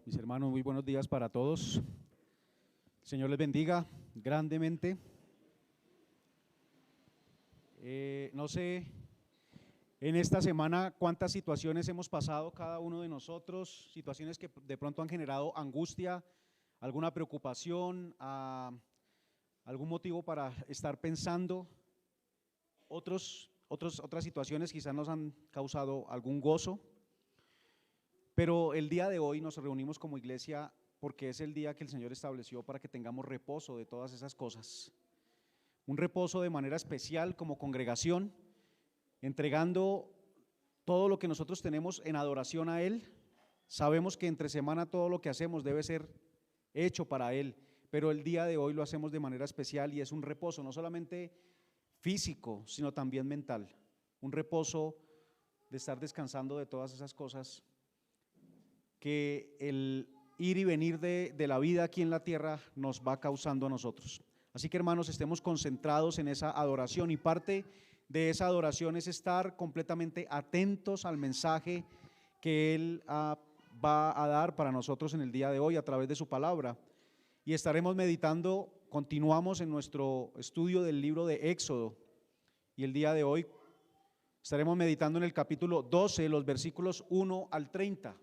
Mis hermanos, muy buenos días para todos. El Señor les bendiga grandemente. No sé en esta semana cuántas situaciones hemos pasado cada uno de nosotros, situaciones que de pronto han generado angustia, alguna preocupación, algún motivo para estar pensando. Otras situaciones quizás nos han causado algún gozo. Pero el día de hoy nos reunimos como iglesia porque es el día que el Señor estableció para que tengamos reposo de todas esas cosas. Un reposo de manera especial como congregación, entregando todo lo que nosotros tenemos en adoración a Él. Sabemos que entre semana todo lo que hacemos debe ser hecho para Él, pero el día de hoy lo hacemos de manera especial y es un reposo no solamente físico, sino también mental. Un reposo de estar descansando de todas esas cosas que el ir y venir de la vida aquí en la tierra nos va causando a nosotros. Así que hermanos, estemos concentrados en esa adoración y parte de esa adoración es estar completamente atentos al mensaje que Él va a dar para nosotros en el día de hoy a través de su palabra. Y estaremos meditando, continuamos en nuestro estudio del libro de Éxodo y el día de hoy estaremos meditando en el capítulo 12, los versículos 1 al 30.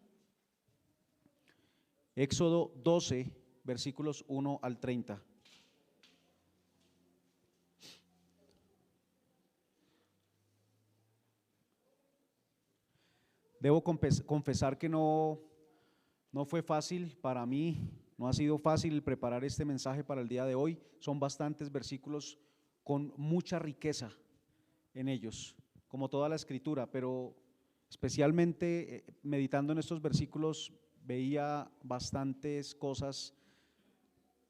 Éxodo 12, versículos 1 al 30. Debo confesar que no fue fácil para mí, no ha sido fácil preparar este mensaje para el día de hoy. Son bastantes versículos con mucha riqueza en ellos, como toda la escritura, pero especialmente meditando en estos versículos veía bastantes cosas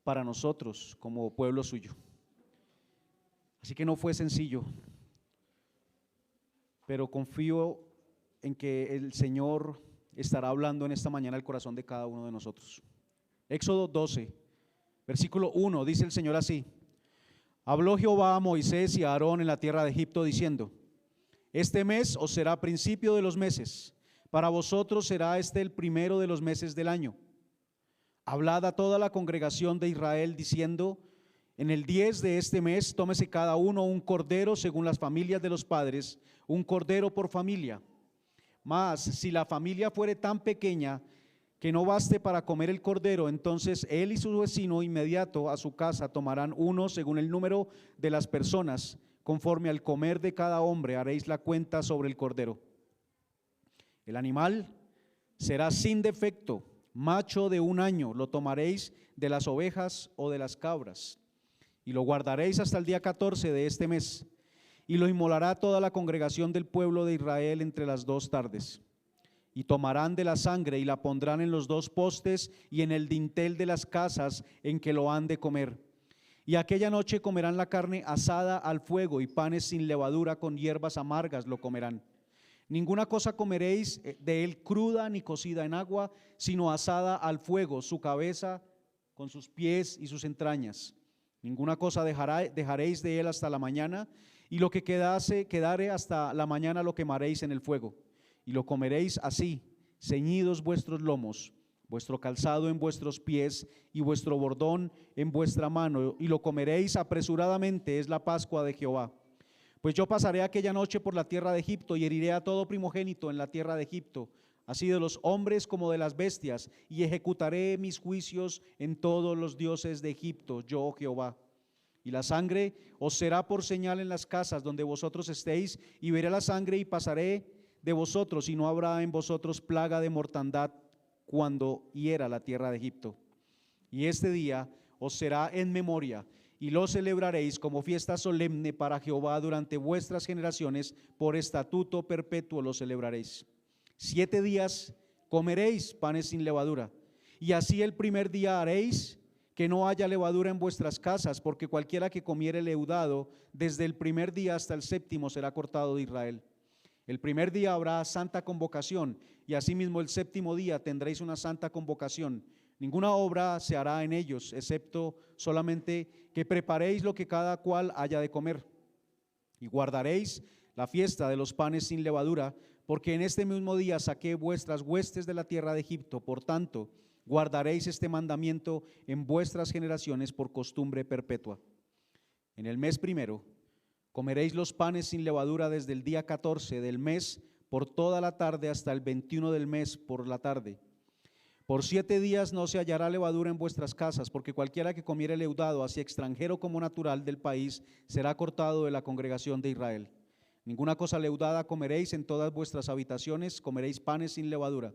para nosotros como pueblo suyo. Así que no fue sencillo, pero confío en que el Señor estará hablando en esta mañana al corazón de cada uno de nosotros. Éxodo 12, versículo 1, dice el Señor así: habló Jehová a Moisés y a Aarón en la tierra de Egipto diciendo: este mes os será principio de los meses, para vosotros será este el primero de los meses del año. Hablad a toda la congregación de Israel diciendo: en el 10 de este mes tómese cada uno un cordero según las familias de los padres, un cordero por familia. Mas si la familia fuere tan pequeña que no baste para comer el cordero, entonces él y su vecino inmediato a su casa tomarán uno según el número de las personas, conforme al comer de cada hombre haréis la cuenta sobre el cordero. El animal será sin defecto, macho de 1 año, lo tomaréis de las ovejas o de las cabras, y lo guardaréis hasta el día 14 de este mes, y lo inmolará toda la congregación del pueblo de Israel entre las 2 tardes. Y tomarán de la sangre y la pondrán en los 2 postes y en el dintel de las casas en que lo han de comer. Y aquella noche comerán la carne asada al fuego, y panes sin levadura con hierbas amargas lo comerán. Ninguna cosa comeréis de él cruda ni cocida en agua, sino asada al fuego, su cabeza con sus pies y sus entrañas. Ninguna cosa dejaréis de él hasta la mañana, y lo que quedare hasta la mañana lo quemaréis en el fuego. Y lo comeréis así, ceñidos vuestros lomos, vuestro calzado en vuestros pies y vuestro bordón en vuestra mano, y lo comeréis apresuradamente, es la Pascua de Jehová. Pues yo pasaré aquella noche por la tierra de Egipto y heriré a todo primogénito en la tierra de Egipto, así de los hombres como de las bestias, y ejecutaré mis juicios en todos los dioses de Egipto, yo Jehová. Y la sangre os será por señal en las casas donde vosotros estéis, y veré la sangre y pasaré de vosotros, y no habrá en vosotros plaga de mortandad cuando hiera la tierra de Egipto. Y este día os será en memoria, y lo celebraréis como fiesta solemne para Jehová durante vuestras generaciones, por estatuto perpetuo lo celebraréis. 7 días comeréis panes sin levadura, y así el primer día haréis que no haya levadura en vuestras casas, porque cualquiera que comiere leudado desde el primer día hasta el 7º será cortado de Israel. El primer día habrá santa convocación, y asimismo el 7º día tendréis una santa convocación. Ninguna obra se hará en ellos, excepto solamente que preparéis lo que cada cual haya de comer. Y guardaréis la fiesta de los panes sin levadura, porque en este mismo día saqué vuestras huestes de la tierra de Egipto. Por tanto, guardaréis este mandamiento en vuestras generaciones por costumbre perpetua. En el mes primero comeréis los panes sin levadura desde el día 14 del mes por toda la tarde hasta el 21 del mes por la tarde. Por 7 días no se hallará levadura en vuestras casas, porque cualquiera que comiere leudado, así extranjero como natural del país, será cortado de la congregación de Israel. Ninguna cosa leudada comeréis en todas vuestras habitaciones, comeréis panes sin levadura.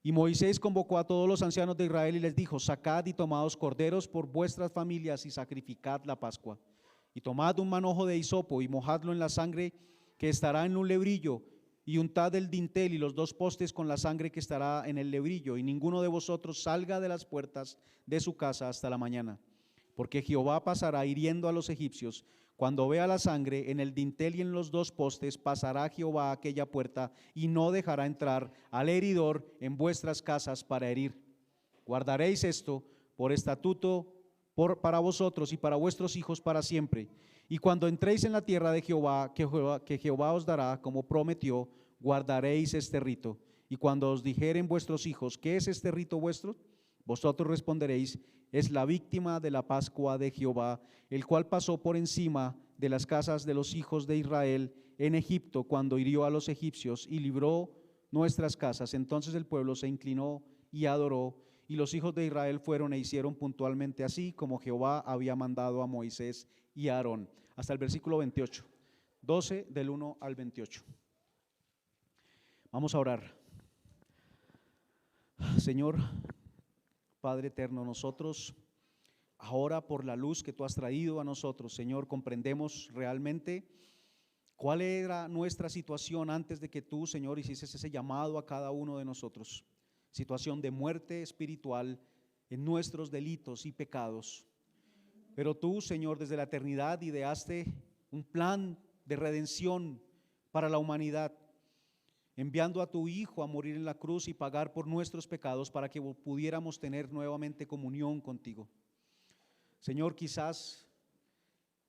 Y Moisés convocó a todos los ancianos de Israel y les dijo: sacad y tomaos corderos por vuestras familias y sacrificad la Pascua. Y tomad un manojo de hisopo y mojadlo en la sangre que estará en un lebrillo, y untad el dintel y los 2 postes con la sangre que estará en el lebrillo, y ninguno de vosotros salga de las puertas de su casa hasta la mañana, porque Jehová pasará hiriendo a los egipcios. Cuando vea la sangre en el dintel y en los 2 postes, pasará Jehová a aquella puerta y no dejará entrar al heridor en vuestras casas para herir. Guardaréis esto por estatuto para vosotros y para vuestros hijos para siempre. Y cuando entréis en la tierra de Jehová, que Jehová os dará, como prometió, guardaréis este rito. Y cuando os dijeren vuestros hijos: ¿qué es este rito vuestro?, vosotros responderéis: es la víctima de la Pascua de Jehová, el cual pasó por encima de las casas de los hijos de Israel en Egipto, cuando hirió a los egipcios y libró nuestras casas. Entonces el pueblo se inclinó y adoró, y los hijos de Israel fueron e hicieron puntualmente así como Jehová había mandado a Moisés y a Aarón. Hasta el versículo 28, 12 del 1 al 28. Vamos a orar. Señor Padre eterno, nosotros ahora, por la luz que tú has traído a nosotros, Señor, comprendemos realmente cuál era nuestra situación antes de que tú, Señor, hicieses ese llamado a cada uno de nosotros. Situación de muerte espiritual en nuestros delitos y pecados. Pero tú, Señor, desde la eternidad ideaste un plan de redención para la humanidad, enviando a tu Hijo a morir en la cruz y pagar por nuestros pecados para que pudiéramos tener nuevamente comunión contigo. Señor, quizás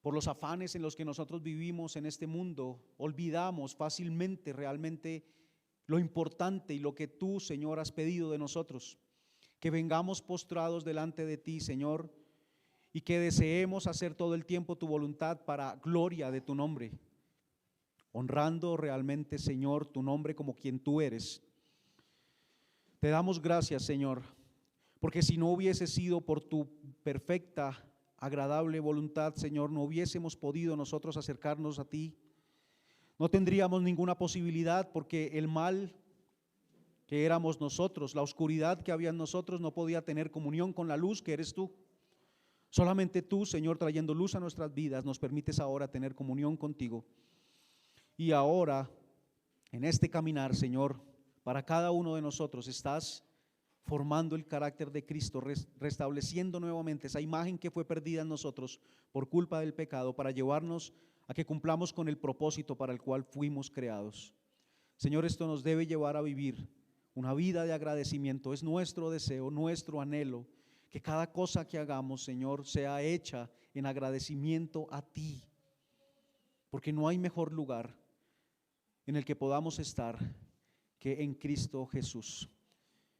por los afanes en los que nosotros vivimos en este mundo, olvidamos fácilmente realmente lo importante y lo que tú, Señor, has pedido de nosotros. Que vengamos postrados delante de ti, Señor, y que deseemos hacer todo el tiempo tu voluntad para gloria de tu nombre, honrando realmente, Señor, tu nombre como quien tú eres. Te damos gracias, Señor, porque si no hubiese sido por tu perfecta, agradable voluntad, Señor, no hubiésemos podido nosotros acercarnos a ti. No tendríamos ninguna posibilidad, porque el mal que éramos nosotros, la oscuridad que había en nosotros, no podía tener comunión con la luz que eres tú. Solamente tú, Señor, trayendo luz a nuestras vidas, nos permites ahora tener comunión contigo. Y ahora, en este caminar, Señor, para cada uno de nosotros estás formando el carácter de Cristo, restableciendo nuevamente esa imagen que fue perdida en nosotros por culpa del pecado, para llevarnos a que cumplamos con el propósito para el cual fuimos creados. Señor, esto nos debe llevar a vivir una vida de agradecimiento. Es nuestro deseo, nuestro anhelo, que cada cosa que hagamos, Señor, sea hecha en agradecimiento a ti, porque no hay mejor lugar en el que podamos estar que en Cristo Jesús.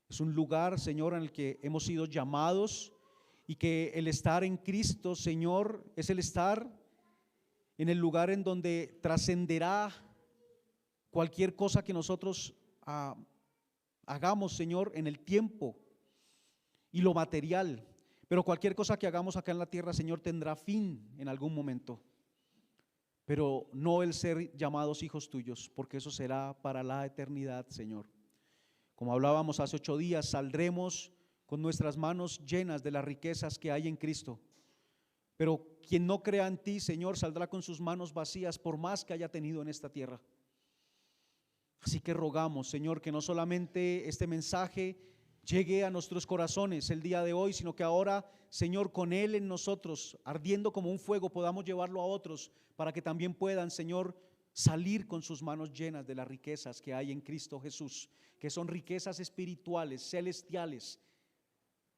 Es un lugar, Señor, en el que hemos sido llamados, y que el estar en Cristo, Señor, es el estar en el lugar en donde trascenderá cualquier cosa que nosotros hagamos, Señor, en el tiempo y lo material. Pero cualquier cosa que hagamos acá en la tierra, Señor, tendrá fin en algún momento, pero no el ser llamados hijos tuyos, porque eso será para la eternidad, Señor. Como hablábamos hace 8 días, saldremos con nuestras manos llenas de las riquezas que hay en Cristo. Pero quien no crea en ti, Señor, saldrá con sus manos vacías, por más que haya tenido en esta tierra. Así que rogamos, Señor, que no solamente este mensaje llegue a nuestros corazones el día de hoy, sino que ahora, Señor, con él en nosotros, ardiendo como un fuego, podamos llevarlo a otros, para que también puedan, Señor, salir con sus manos llenas de las riquezas que hay en Cristo Jesús, que son riquezas espirituales, celestiales,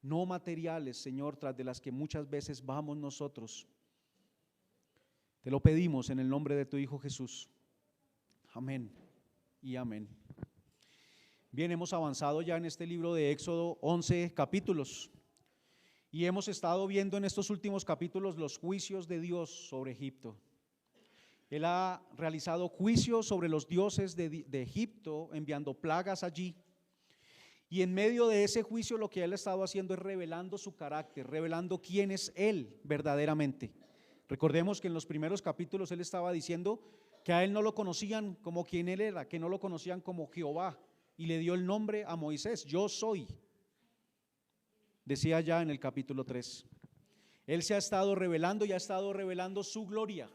no materiales, Señor, tras de las que muchas veces vamos nosotros. Te lo pedimos en el nombre de tu Hijo Jesús. Amén y amén. Bien, hemos avanzado ya en este libro de Éxodo 11 capítulos y hemos estado viendo en estos últimos capítulos los juicios de Dios sobre Egipto. Él ha realizado juicios sobre los dioses de Egipto, enviando plagas allí. Y en medio de ese juicio lo que él ha estado haciendo es revelando su carácter, revelando quién es él verdaderamente. Recordemos que en los primeros capítulos él estaba diciendo que a él no lo conocían como quien él era, que no lo conocían como Jehová, y le dio el nombre a Moisés: yo soy, decía ya en el capítulo 3. Él se ha estado revelando y ha estado revelando su gloria.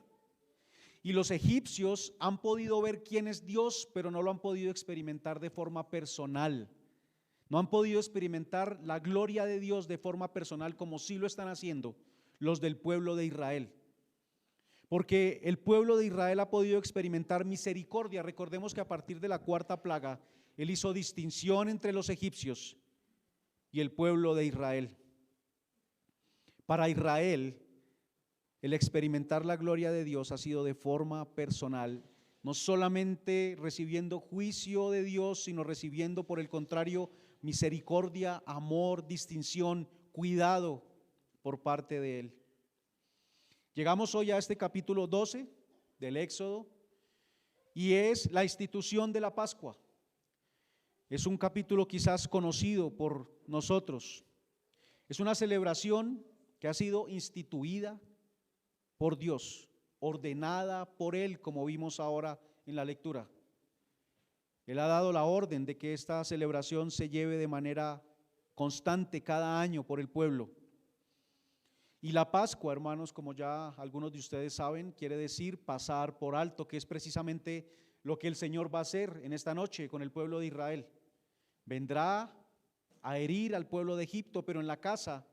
Y los egipcios han podido ver quién es Dios, pero no lo han podido experimentar de forma personal. No han podido experimentar la gloria de Dios de forma personal como sí lo están haciendo los del pueblo de Israel. Porque el pueblo de Israel ha podido experimentar misericordia. Recordemos que a partir de la cuarta plaga, él hizo distinción entre los egipcios y el pueblo de Israel. Para Israel, el experimentar la gloria de Dios ha sido de forma personal, no solamente recibiendo juicio de Dios, sino recibiendo, por el contrario, misericordia, amor, distinción, cuidado por parte de Él. Llegamos hoy a este capítulo 12 del Éxodo y es la institución de la Pascua. Es un capítulo quizás conocido por nosotros. Es una celebración que ha sido instituida por Dios, ordenada por Él, como vimos ahora en la lectura. Él ha dado la orden de que esta celebración se lleve de manera constante cada año por el pueblo. Y la Pascua, hermanos, como ya algunos de ustedes saben, quiere decir pasar por alto, que es precisamente lo que el Señor va a hacer en esta noche con el pueblo de Israel. Vendrá a herir al pueblo de Egipto, pero en la casa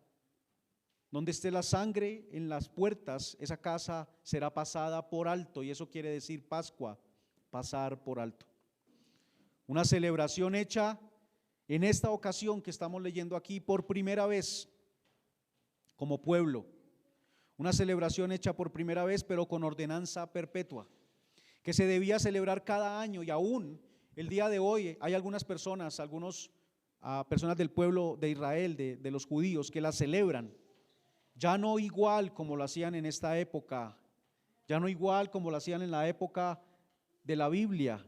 donde esté la sangre, en las puertas, esa casa será pasada por alto, y eso quiere decir Pascua, pasar por alto. Una celebración hecha en esta ocasión que estamos leyendo aquí por primera vez como pueblo. Una celebración hecha por primera vez, pero con ordenanza perpetua, que se debía celebrar cada año, y aún el día de hoy hay algunas personas, personas del pueblo de Israel, de los judíos, que la celebran. Ya no igual como lo hacían en esta época, ya no igual como lo hacían en la época de la Biblia,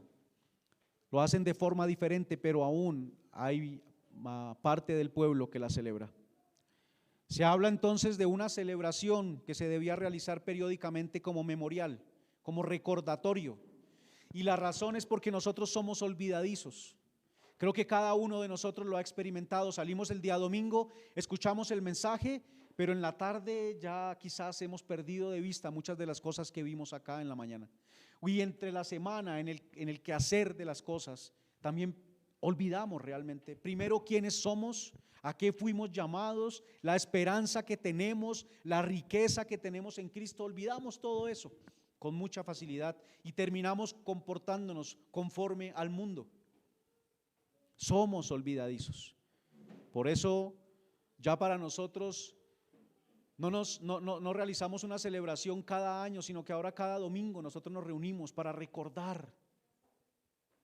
lo hacen de forma diferente, pero aún hay parte del pueblo que la celebra. Se habla entonces de una celebración que se debía realizar periódicamente como memorial, como recordatorio, y la razón es porque nosotros somos olvidadizos. Creo que cada uno de nosotros lo ha experimentado. Salimos el día domingo, escuchamos el mensaje, pero en la tarde ya quizás hemos perdido de vista muchas de las cosas que vimos acá en la mañana. Y entre la semana, en el quehacer de las cosas, también olvidamos realmente, primero, quiénes somos, a qué fuimos llamados, la esperanza que tenemos, la riqueza que tenemos en Cristo. Olvidamos todo eso con mucha facilidad y terminamos comportándonos conforme al mundo. Somos olvidadizos. Por eso ya para nosotros no realizamos una celebración cada año, sino que ahora cada domingo nosotros nos reunimos para recordar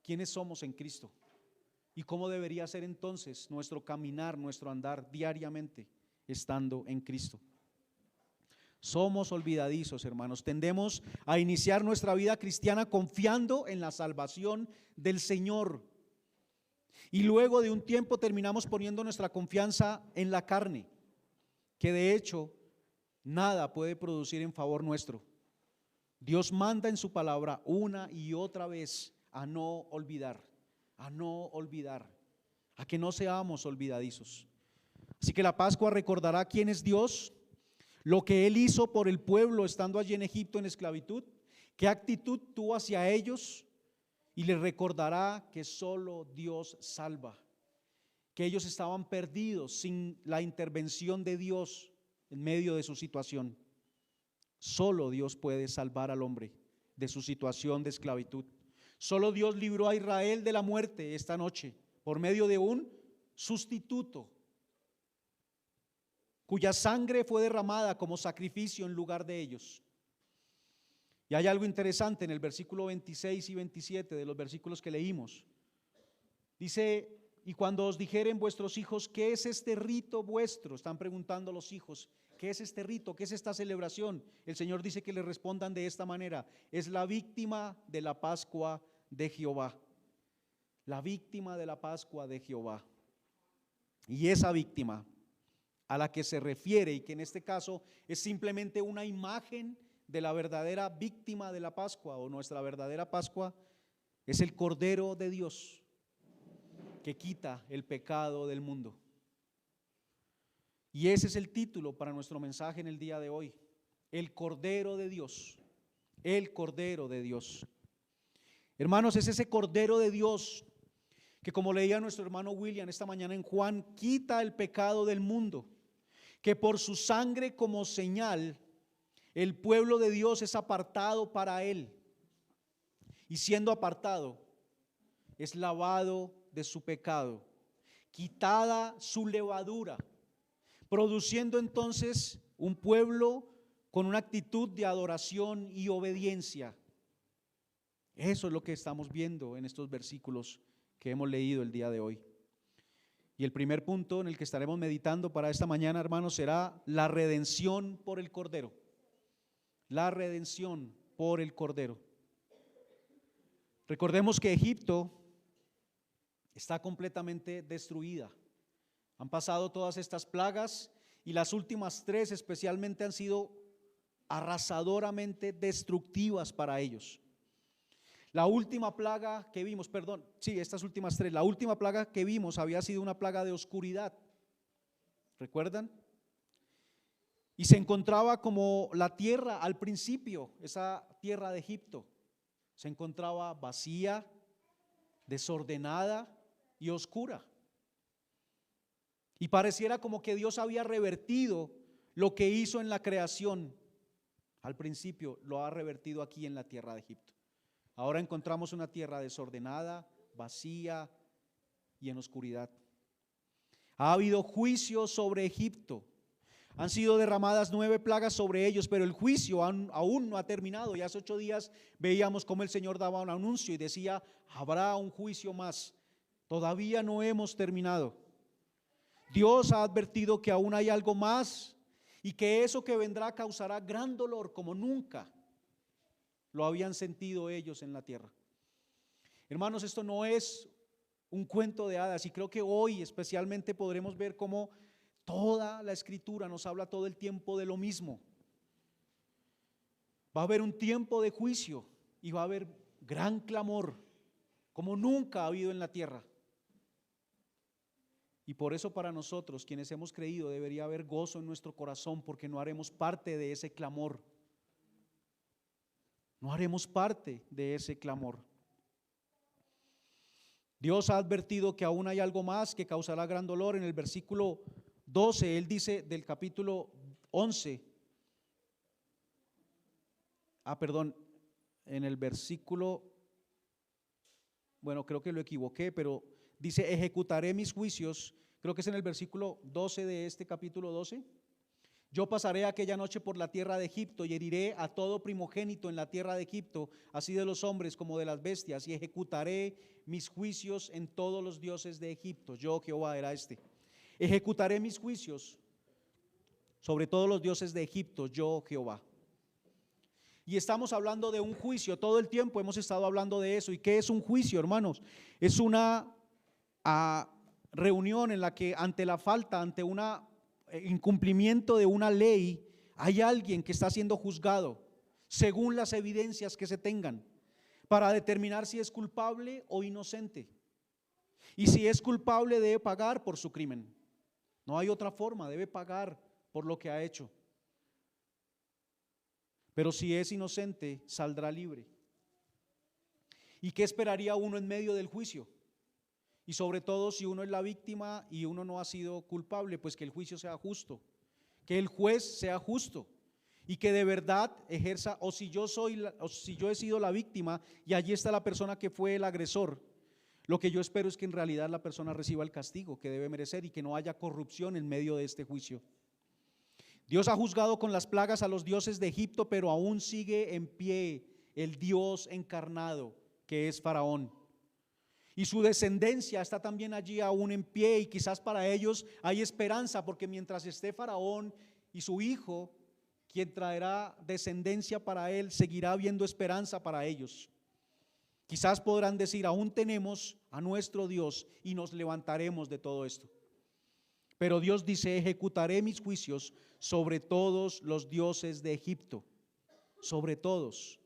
quiénes somos en Cristo y cómo debería ser entonces nuestro caminar, nuestro andar diariamente estando en Cristo. Somos olvidadizos, hermanos. Tendemos a iniciar nuestra vida cristiana confiando en la salvación del Señor. Y luego de un tiempo terminamos poniendo nuestra confianza en la carne, que de hecho nada puede producir en favor nuestro. Dios manda en su palabra una y otra vez a no olvidar, a que no seamos olvidadizos. Así que la Pascua recordará quién es Dios, lo que Él hizo por el pueblo estando allí en Egipto en esclavitud, qué actitud tuvo hacia ellos, y les recordará que solo Dios salva, que ellos estaban perdidos sin la intervención de Dios en medio de su situación. Solo Dios puede salvar al hombre de su situación de esclavitud. Solo Dios libró a Israel de la muerte esta noche por medio de un sustituto cuya sangre fue derramada como sacrificio en lugar de ellos. Y hay algo interesante en el versículo 26 y 27 de los versículos que leímos. Dice, y cuando os dijeren vuestros hijos, ¿qué es este rito vuestro? Están preguntando los hijos, ¿qué es este rito? ¿Qué es esta celebración? El Señor dice que le respondan de esta manera: es la víctima de la Pascua de Jehová. La víctima de la Pascua de Jehová. Y esa víctima a la que se refiere, y que en este caso es simplemente una imagen de la verdadera víctima de la Pascua, o nuestra verdadera Pascua, es el Cordero de Dios que quita el pecado del mundo. Y ese es el título para nuestro mensaje en el día de hoy: el Cordero de Dios. El Cordero de Dios. Hermanos, es ese Cordero de Dios que, como leía nuestro hermano William esta mañana en Juan, quita el pecado del mundo, que por su sangre como señal el pueblo de Dios es apartado para Él, y siendo apartado es lavado de su pecado, quitada su levadura, produciendo entonces un pueblo con una actitud de adoración y obediencia. Eso es lo que estamos viendo en estos versículos que hemos leído el día de hoy. Y el primer punto en el que estaremos meditando para esta mañana, hermanos, será la redención por el Cordero. La redención por el Cordero. Recordemos que Egipto está completamente destruida. Han pasado todas estas plagas y las últimas 3 especialmente han sido arrasadoramente destructivas para ellos. La última plaga que vimos, estas últimas 3, la última plaga que vimos había sido una plaga de oscuridad. ¿Recuerdan? Y se encontraba como la tierra al principio, esa tierra de Egipto, se encontraba vacía, desordenada y oscura. Y pareciera como que Dios había revertido lo que hizo en la creación. Al principio lo ha revertido aquí en la tierra de Egipto. Ahora encontramos una tierra desordenada, vacía y en oscuridad. Ha habido juicio sobre Egipto. Han sido derramadas 9 plagas sobre ellos, pero el juicio aún no ha terminado. Ya hace 8 días veíamos cómo el Señor daba un anuncio y decía: habrá un juicio más. Todavía no hemos terminado. Dios ha advertido que aún hay algo más y que eso que vendrá causará gran dolor como nunca lo habían sentido ellos en la tierra. Hermanos, esto no es un cuento de hadas, y creo que hoy especialmente podremos ver cómo toda la Escritura nos habla todo el tiempo de lo mismo. Va a haber un tiempo de juicio y va a haber gran clamor como nunca ha habido en la tierra. Y por eso para nosotros, quienes hemos creído, debería haber gozo en nuestro corazón, porque no haremos parte de ese clamor. No haremos parte de ese clamor. Dios ha advertido que aún hay algo más que causará gran dolor. En el versículo 12, Él dice del capítulo 11, en el versículo, creo que lo equivoqué, pero dice: ejecutaré mis juicios. Creo que es en el versículo 12 de este capítulo 12. Yo pasaré aquella noche por la tierra de Egipto y heriré a todo primogénito en la tierra de Egipto, así de los hombres como de las bestias, y ejecutaré mis juicios en todos los dioses de Egipto. Yo, Jehová, era este. Ejecutaré mis juicios sobre todos los dioses de Egipto, yo, Jehová. Y estamos hablando de un juicio, todo el tiempo hemos estado hablando de eso. ¿Y qué es un juicio, hermanos? Es una reunión en la que ante un incumplimiento de una ley, hay alguien que está siendo juzgado según las evidencias que se tengan, para determinar si es culpable o inocente. Y si es culpable, debe pagar por su crimen. No hay otra forma, debe pagar por lo que ha hecho. Pero si es inocente, saldrá libre. ¿Y qué esperaría uno en medio del juicio? Y sobre todo si uno es la víctima y uno no ha sido culpable, pues que el juicio sea justo, que el juez sea justo y que de verdad ejerza. O si yo he sido la víctima y allí está la persona que fue el agresor, lo que yo espero es que en realidad la persona reciba el castigo que debe merecer y que no haya corrupción en medio de este juicio. Dios ha juzgado con las plagas a los dioses de Egipto, pero aún sigue en pie el Dios encarnado, que es Faraón. y su descendencia está también allí aún en pie, y quizás para ellos hay esperanza, porque mientras esté Faraón y su hijo, quien traerá descendencia para él, seguirá habiendo esperanza para ellos. Quizás podrán decir, aún tenemos a nuestro Dios y nos levantaremos de todo esto. Pero Dios dice, ejecutaré mis juicios sobre todos los dioses de Egipto, sobre todos.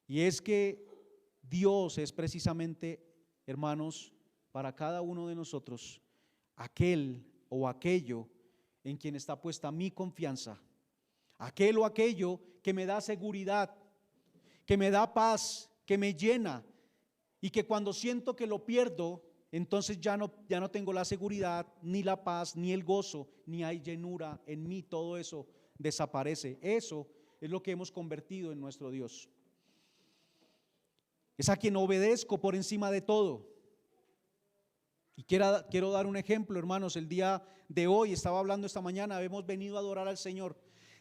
Y es que Dios es precisamente, hermanos, para cada uno de nosotros, aquel o aquello en quien está puesta mi confianza, aquel o aquello que me da seguridad, que me da paz, que me llena, y que cuando siento que lo pierdo, entonces ya no tengo la seguridad, ni la paz, ni el gozo, ni hay llenura en mí. Todo eso desaparece. Eso es lo que hemos convertido en nuestro Dios. Es a quien obedezco por encima de todo. Y quiero dar un ejemplo, hermanos. El día de hoy, estaba hablando esta mañana, hemos venido a adorar al Señor.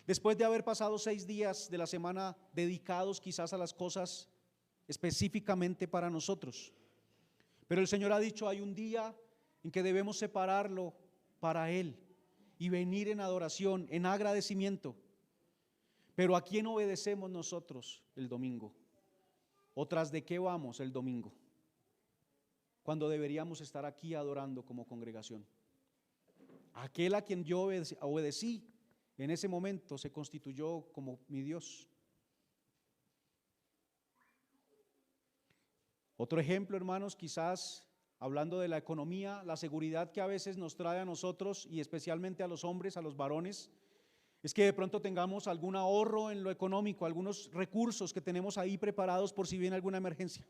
Después de haber pasado 6 días de la semana dedicados quizás a las cosas específicamente para nosotros. Pero el Señor ha dicho, hay un día en que debemos separarlo para Él y venir en adoración, en agradecimiento. Pero ¿a quién obedecemos nosotros el domingo? ¿O tras de qué vamos el domingo? Cuando deberíamos estar aquí adorando como congregación. Aquel a quien yo obedecí en ese momento se constituyó como mi Dios. Otro ejemplo, hermanos, quizás hablando de la economía, la seguridad que a veces nos trae a nosotros y especialmente a los hombres, a los varones, es que de pronto tengamos algún ahorro en lo económico, algunos recursos que tenemos ahí preparados por si viene alguna emergencia.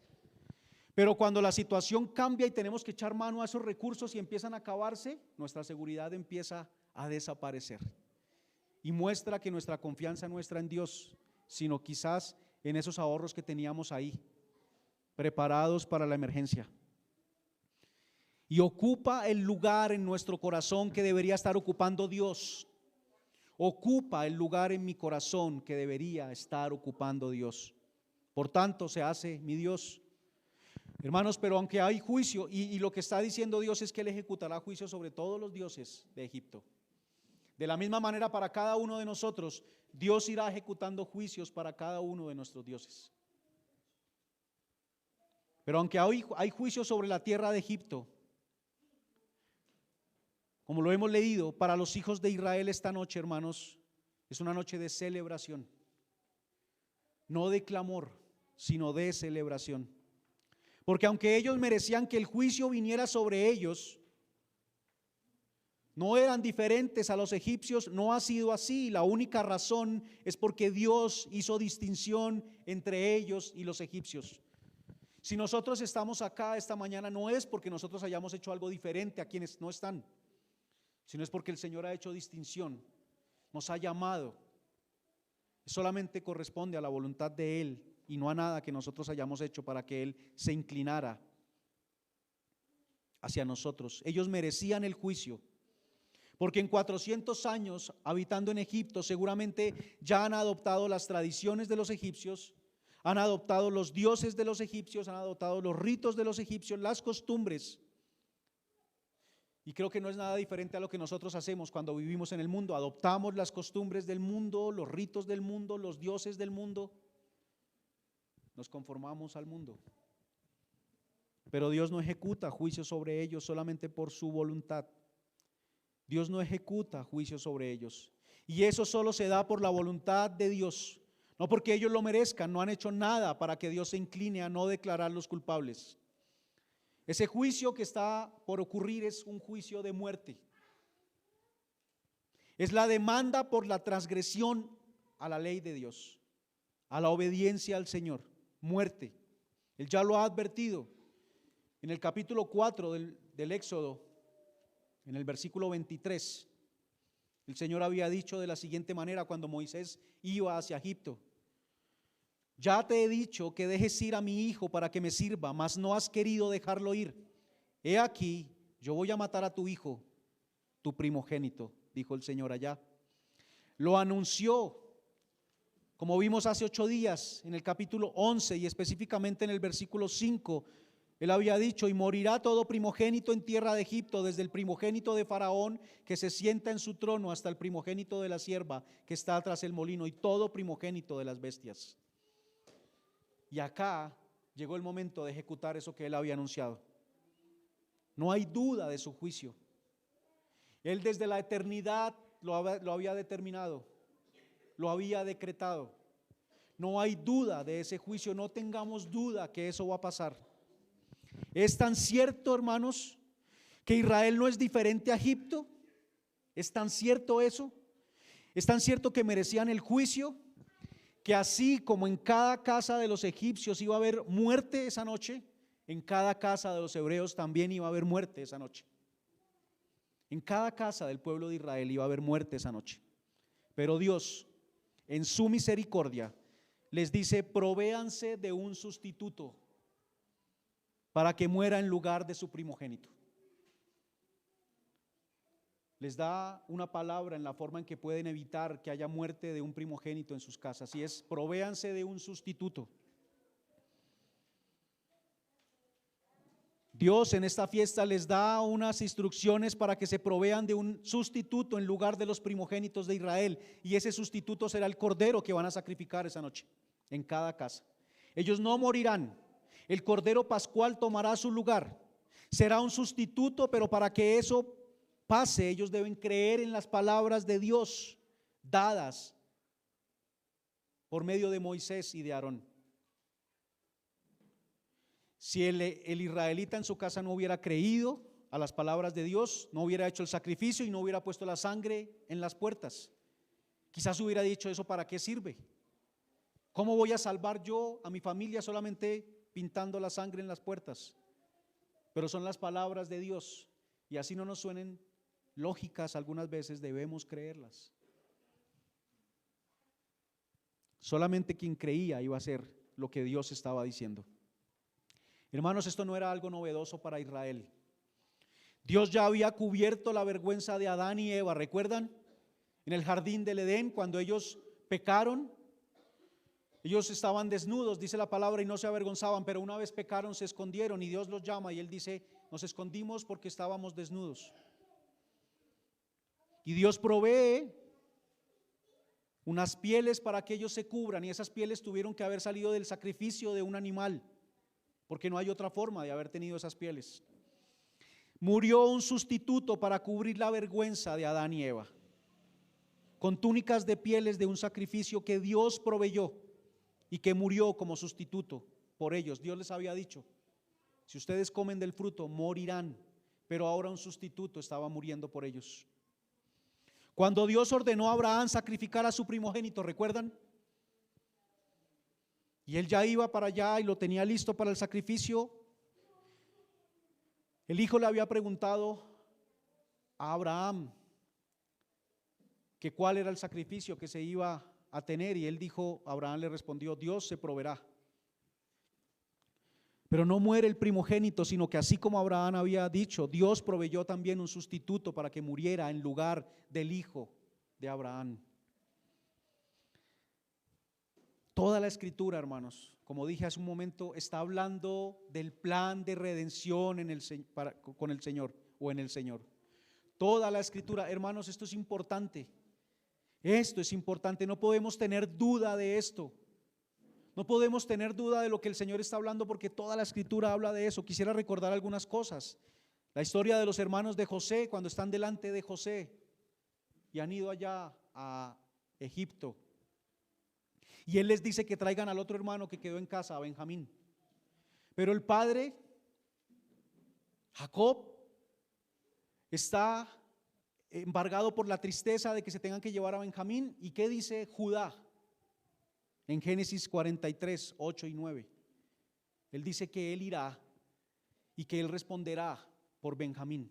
Pero cuando la situación cambia y tenemos que echar mano a esos recursos y empiezan a acabarse, nuestra seguridad empieza a desaparecer y muestra que nuestra confianza no está en Dios, sino quizás en esos ahorros que teníamos ahí preparados para la emergencia. Y ocupa el lugar en nuestro corazón que debería estar ocupando Dios. Ocupa el lugar en mi corazón que debería estar ocupando Dios. Por tanto, se hace mi Dios. Hermanos, pero aunque hay juicio, y lo que está diciendo Dios es que Él ejecutará juicio sobre todos los dioses de Egipto. De la misma manera, para cada uno de nosotros, Dios irá ejecutando juicios para cada uno de nuestros dioses. Pero aunque hay juicio sobre la tierra de Egipto, como lo hemos leído, para los hijos de Israel esta noche, hermanos, es una noche de celebración. No de clamor, sino de celebración. Porque aunque ellos merecían que el juicio viniera sobre ellos, no eran diferentes a los egipcios, no ha sido así. La única razón es porque Dios hizo distinción entre ellos y los egipcios. Si nosotros estamos acá esta mañana, no es porque nosotros hayamos hecho algo diferente a quienes no están, sino es porque el Señor ha hecho distinción, nos ha llamado. Solamente corresponde a la voluntad de Él y no a nada que nosotros hayamos hecho para que Él se inclinara hacia nosotros. Ellos merecían el juicio, porque en 400 años habitando en Egipto seguramente ya han adoptado las tradiciones de los egipcios, han adoptado los dioses de los egipcios, han adoptado los ritos de los egipcios, las costumbres. Y creo que no es nada diferente a lo que nosotros hacemos cuando vivimos en el mundo. Adoptamos las costumbres del mundo, los ritos del mundo, los dioses del mundo. Nos conformamos al mundo. Pero Dios no ejecuta juicio sobre ellos solamente por su voluntad. Dios no ejecuta juicio sobre ellos. Y eso solo se da por la voluntad de Dios. No porque ellos lo merezcan, no han hecho nada para que Dios se incline a no declararlos culpables. Ese juicio que está por ocurrir es un juicio de muerte. Es la demanda por la transgresión a la ley de Dios, a la obediencia al Señor, muerte. Él ya lo ha advertido en el capítulo 4 del Éxodo, en el versículo 23. El Señor había dicho de la siguiente manera cuando Moisés iba hacia Egipto: ya te he dicho que dejes ir a mi hijo para que me sirva, mas no has querido dejarlo ir. He aquí, yo voy a matar a tu hijo, tu primogénito, dijo el Señor allá. Lo anunció, como vimos hace 8 días, en el capítulo 11 y específicamente en el versículo 5. Él había dicho: y morirá todo primogénito en tierra de Egipto, desde el primogénito de Faraón que se sienta en su trono hasta el primogénito de la sierva que está tras el molino, y todo primogénito de las bestias. Y acá llegó el momento de ejecutar eso que él había anunciado. No hay duda de su juicio. Él desde la eternidad lo había determinado, lo había decretado. No hay duda de ese juicio, no tengamos duda que eso va a pasar. Es tan cierto, hermanos, que Israel no es diferente a Egipto. Es tan cierto eso. Es tan cierto que merecían el juicio, que así como en cada casa de los egipcios iba a haber muerte esa noche, en cada casa de los hebreos también iba a haber muerte esa noche. En cada casa del pueblo de Israel iba a haber muerte esa noche. Pero Dios, en su misericordia, les dice: provéanse de un sustituto para que muera en lugar de su primogénito. Les da una palabra en la forma en que pueden evitar que haya muerte de un primogénito en sus casas, y es: provéanse de un sustituto. Dios en esta fiesta les da unas instrucciones para que se provean de un sustituto en lugar de los primogénitos de Israel, y ese sustituto será el cordero que van a sacrificar esa noche en cada casa. Ellos no morirán, el cordero pascual tomará su lugar, será un sustituto, pero para que eso pase ellos deben creer en las palabras de Dios dadas por medio de Moisés y de Aarón. Si el israelita en su casa no hubiera creído a las palabras de Dios, no hubiera hecho el sacrificio y no hubiera puesto la sangre en las puertas, quizás hubiera dicho: ¿eso para qué sirve? ¿Cómo voy a salvar yo a mi familia solamente pintando la sangre en las puertas? Pero son las palabras de Dios, y así no nos suenen lógicas algunas veces, debemos creerlas. Solamente quien creía iba a hacer lo que Dios estaba diciendo. Hermanos, esto no era algo novedoso para Israel. Dios ya había cubierto la vergüenza de Adán y Eva. ¿Recuerdan? En el jardín del Edén, cuando ellos pecaron, ellos estaban desnudos, dice la palabra, y no se avergonzaban, pero una vez pecaron, se escondieron, y Dios los llama y Él dice: nos escondimos porque estábamos desnudos. Y Dios provee unas pieles para que ellos se cubran, y esas pieles tuvieron que haber salido del sacrificio de un animal, porque no hay otra forma de haber tenido esas pieles. Murió un sustituto para cubrir la vergüenza de Adán y Eva, con túnicas de pieles de un sacrificio que Dios proveyó y que murió como sustituto por ellos. Dios les había dicho: si ustedes comen del fruto morirán, pero ahora un sustituto estaba muriendo por ellos. Cuando Dios ordenó a Abraham sacrificar a su primogénito, ¿recuerdan? Y él ya iba para allá y lo tenía listo para el sacrificio. El hijo le había preguntado a Abraham que cuál era el sacrificio que se iba a tener, y él dijo, Abraham le respondió: Dios se proveerá. Pero no muere el primogénito, sino que así como Abraham había dicho, Dios proveyó también un sustituto para que muriera en lugar del hijo de Abraham. Toda la escritura, hermanos, como dije hace un momento, está hablando del plan de redención con el Señor o en el Señor. Toda la escritura, hermanos, esto es importante. Esto es importante, no podemos tener duda de esto. No podemos tener duda de lo que el Señor está hablando, porque toda la escritura habla de eso. Quisiera recordar algunas cosas. La historia de los hermanos de José, cuando están delante de José y han ido allá a Egipto, y él les dice que traigan al otro hermano que quedó en casa, a Benjamín. Pero el padre, Jacob, está embargado por la tristeza de que se tengan que llevar a Benjamín. ¿Y qué dice Judá? En Génesis 43, 8 y 9. Él dice que él irá y que él responderá por Benjamín,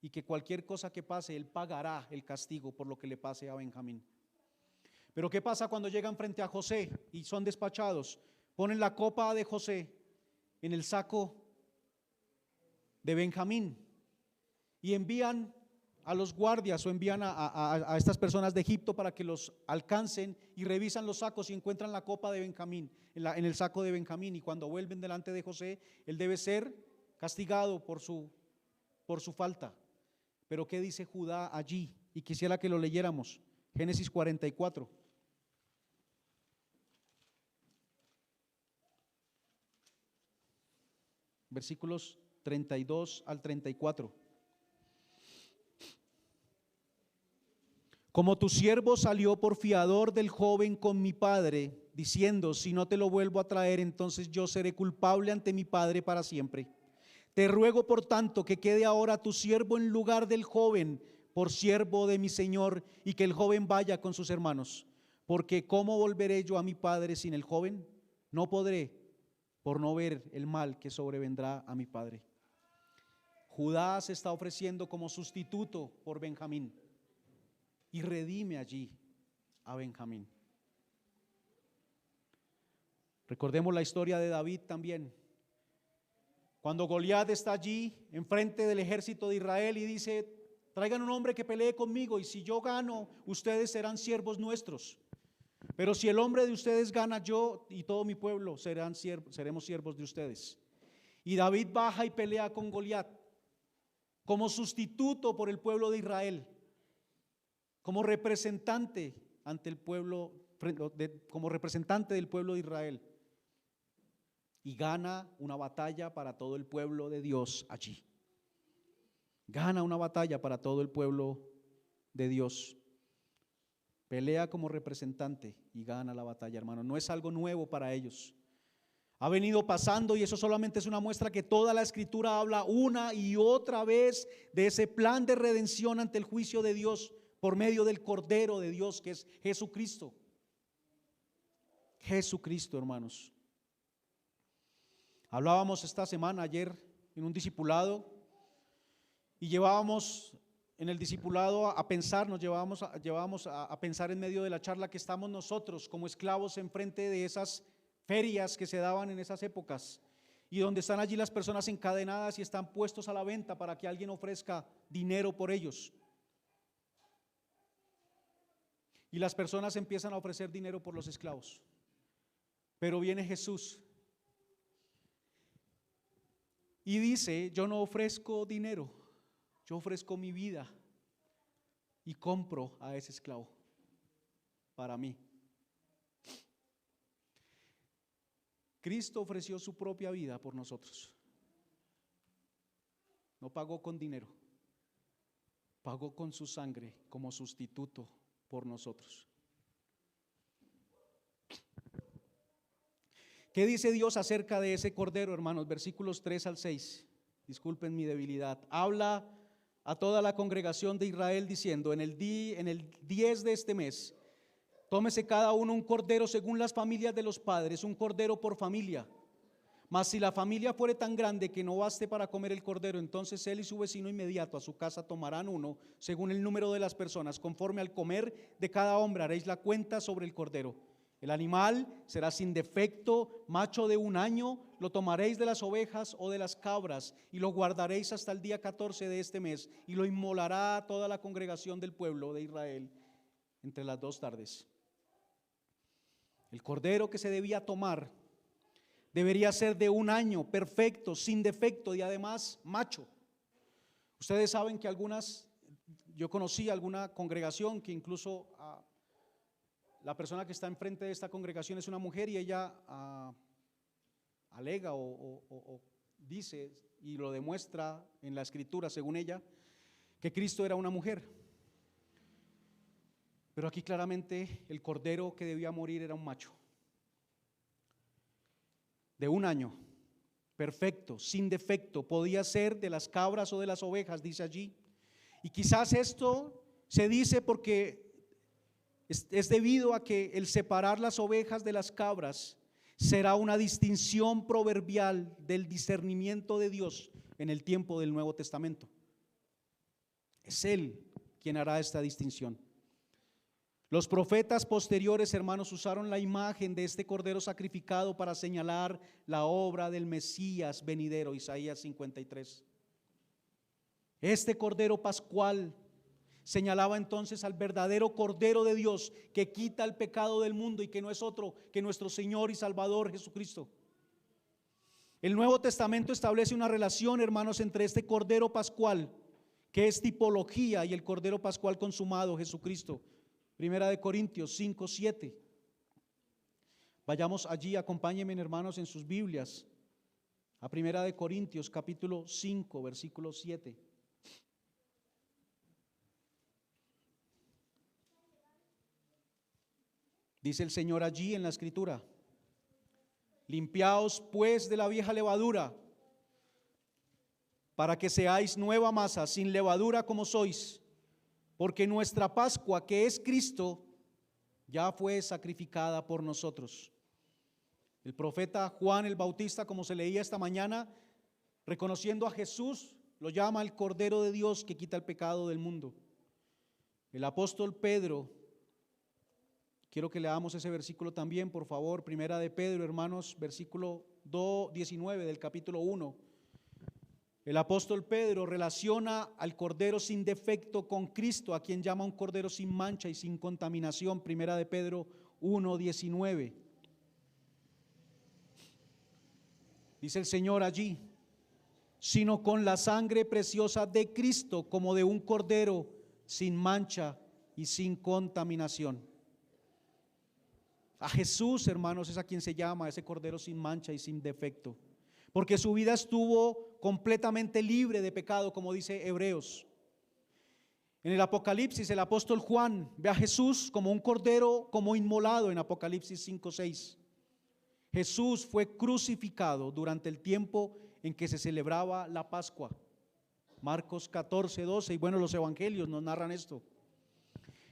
y que cualquier cosa que pase, él pagará el castigo por lo que le pase a Benjamín. Pero ¿qué pasa cuando llegan frente a José y son despachados? Ponen la copa de José en el saco de Benjamín y envían a los guardias o envían a estas personas de Egipto para que los alcancen y revisan los sacos y encuentran la copa de Benjamín, en el saco de Benjamín, y cuando vuelven delante de José, él debe ser castigado por su falta. Pero ¿qué dice Judá allí? Y quisiera que lo leyéramos. Génesis 44. Versículos 32 al 34. Como tu siervo salió por fiador del joven con mi padre, diciendo, si no te lo vuelvo a traer, entonces yo seré culpable ante mi padre para siempre. Te ruego por tanto que quede ahora tu siervo en lugar del joven, por siervo de mi señor, y que el joven vaya con sus hermanos. Porque ¿cómo volveré yo a mi padre sin el joven? No podré, por no ver el mal que sobrevendrá a mi padre. Judá se está ofreciendo como sustituto por Benjamín y redime allí a Benjamín. Recordemos la historia de David también. Cuando Goliat está allí enfrente del ejército de Israel y dice, traigan un hombre que pelee conmigo, y si yo gano, ustedes serán siervos nuestros. Pero si el hombre de ustedes gana, yo y todo mi pueblo seremos siervos de ustedes. Y David baja y pelea con Goliat como sustituto por el pueblo de Israel, como representante ante el pueblo, como representante del pueblo de Israel. Y gana una batalla para todo el pueblo de Dios allí. Gana una batalla para todo el pueblo de Dios. Pelea como representante y gana la batalla, hermano. No es algo nuevo para ellos. Ha venido pasando, y eso solamente es una muestra que toda la Escritura habla una y otra vez de ese plan de redención ante el juicio de Dios por medio del Cordero de Dios, que es Jesucristo. Jesucristo, hermanos. Hablábamos esta semana, ayer, en un discipulado, y llevábamos en el discipulado a pensar, llevábamos a pensar en medio de la charla que estamos nosotros como esclavos enfrente de esas ferias que se daban en esas épocas, y donde están allí las personas encadenadas y están puestos a la venta para que alguien ofrezca dinero por ellos. Y las personas empiezan a ofrecer dinero por los esclavos. Pero viene Jesús y dice, yo no ofrezco dinero, yo ofrezco mi vida y compro a ese esclavo para mí. Cristo ofreció su propia vida por nosotros. No pagó con dinero, pagó con su sangre como sustituto por nosotros. ¿Qué dice Dios acerca de ese cordero, hermanos? Versículos 3 al 6. Disculpen mi debilidad. Habla a toda la congregación de Israel diciendo, en el 10 de este mes, tómese cada uno un cordero según las familias de los padres, un cordero por familia. Mas si la familia fuere tan grande que no baste para comer el cordero, entonces él y su vecino inmediato a su casa tomarán uno según el número de las personas, conforme al comer de cada hombre haréis la cuenta sobre el cordero. El animal será sin defecto, macho de 1 año, lo tomaréis de las ovejas o de las cabras y lo guardaréis hasta el día 14 de este mes, y lo inmolará toda la congregación del pueblo de Israel entre las 2 tardes. El cordero que se debía tomar debería ser de 1 año, perfecto, sin defecto y además macho. Ustedes saben que yo conocí alguna congregación que incluso la persona que está enfrente de esta congregación es una mujer, y ella alega o dice y lo demuestra en la Escritura, según ella, que Cristo era una mujer. Pero aquí claramente el cordero que debía morir era un macho de 1 año, perfecto, sin defecto, podía ser de las cabras o de las ovejas, dice allí. Y quizás esto se dice porque es debido a que el separar las ovejas de las cabras será una distinción proverbial del discernimiento de Dios en el tiempo del Nuevo Testamento. Es Él quien hará esta distinción. Los profetas posteriores, hermanos, usaron la imagen de este cordero sacrificado para señalar la obra del Mesías venidero, Isaías 53. Este cordero pascual Señalaba entonces al verdadero Cordero de Dios que quita el pecado del mundo y que no es otro que nuestro Señor y Salvador Jesucristo. El Nuevo Testamento establece una relación, hermanos, entre este Cordero Pascual, que es tipología, y el Cordero Pascual consumado, Jesucristo. Primera de Corintios 5:7. Vayamos allí, acompáñenme, hermanos, en sus Biblias, a Primera de Corintios capítulo 5, versículo 7. Dice el Señor allí en la Escritura: limpiaos pues de la vieja levadura, para que seáis nueva masa, sin levadura como sois, porque nuestra Pascua, que es Cristo, ya fue sacrificada por nosotros. El profeta Juan el Bautista, como se leía esta mañana, reconociendo a Jesús, lo llama el Cordero de Dios que quita el pecado del mundo. El apóstol Pedro, quiero que leamos ese versículo también, por favor, Primera de Pedro, hermanos, versículo 19 del capítulo 1. El apóstol Pedro relaciona al Cordero sin defecto con Cristo, a quien llama un Cordero sin mancha y sin contaminación. Primera de Pedro 1:19. Dice el Señor allí: sino con la sangre preciosa de Cristo, como de un Cordero sin mancha y sin contaminación. A Jesús, hermanos, es a quien se llama ese Cordero sin mancha y sin defecto, porque su vida estuvo completamente libre de pecado, como dice Hebreos. En el Apocalipsis, el apóstol Juan ve a Jesús como un cordero, como inmolado, en Apocalipsis 5:6. Jesús fue crucificado durante el tiempo en que se celebraba la Pascua. Marcos 14:12, y bueno, los evangelios nos narran esto.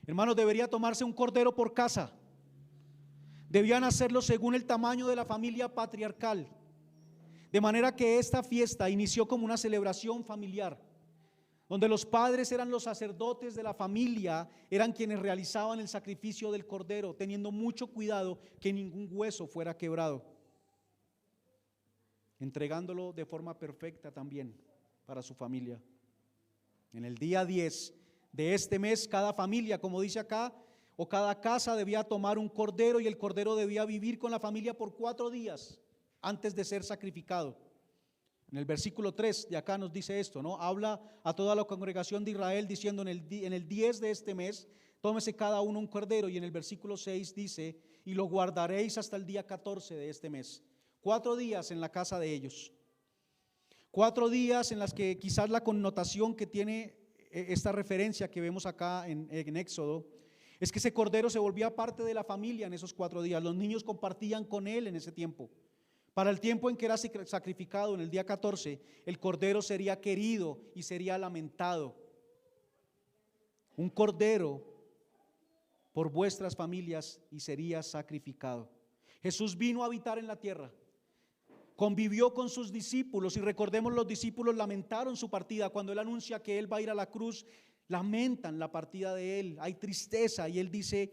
Hermanos, debería tomarse un cordero por casa. Debían hacerlo según el tamaño de la familia patriarcal, de manera que esta fiesta inició como una celebración familiar, donde los padres eran los sacerdotes de la familia, eran quienes realizaban el sacrificio del cordero, teniendo mucho cuidado que ningún hueso fuera quebrado, entregándolo de forma perfecta también para su familia. En el día 10 de este mes, cada familia, como dice acá, o cada casa debía tomar un cordero, y el cordero debía vivir con la familia por 4 días antes de ser sacrificado. En el versículo 3 de acá nos dice esto, ¿no? Habla a toda la congregación de Israel diciendo: en el 10 de este mes, tómese cada uno un cordero. Y en el versículo 6 dice: y lo guardaréis hasta el día 14 de este mes. 4 días en la casa de ellos. 4 días en las que quizás la connotación que tiene esta referencia que vemos acá en Éxodo es que ese cordero se volvía parte de la familia en esos 4 días. Los niños compartían con él en ese tiempo. Para el tiempo en que era sacrificado, en el día 14, el cordero sería querido y sería lamentado. Un cordero por vuestras familias y sería sacrificado. Jesús vino a habitar en la tierra, convivió con sus discípulos, y recordemos, los discípulos lamentaron su partida. Cuando él anuncia que él va a ir a la cruz, lamentan la partida de él, hay tristeza, y él dice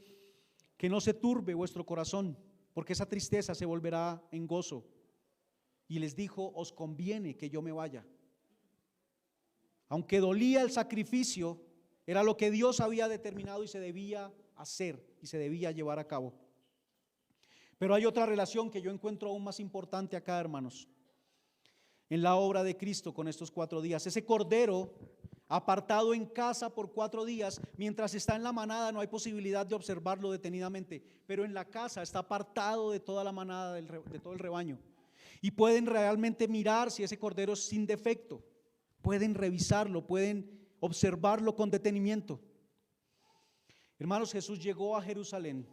que no se turbe vuestro corazón, porque esa tristeza se volverá en gozo. Y les dijo: os conviene que yo me vaya. Aunque dolía el sacrificio, era lo que Dios había determinado y se debía hacer y se debía llevar a cabo. Pero hay otra relación que yo encuentro aún más importante acá, hermanos, en la obra de Cristo con estos 4 días. Ese cordero apartado en casa por 4 días, mientras está en la manada no hay posibilidad de observarlo detenidamente, pero en la casa está apartado de toda la manada, de todo el rebaño, y pueden realmente mirar si ese cordero es sin defecto, pueden revisarlo, pueden observarlo con detenimiento. Hermanos, Jesús llegó a Jerusalén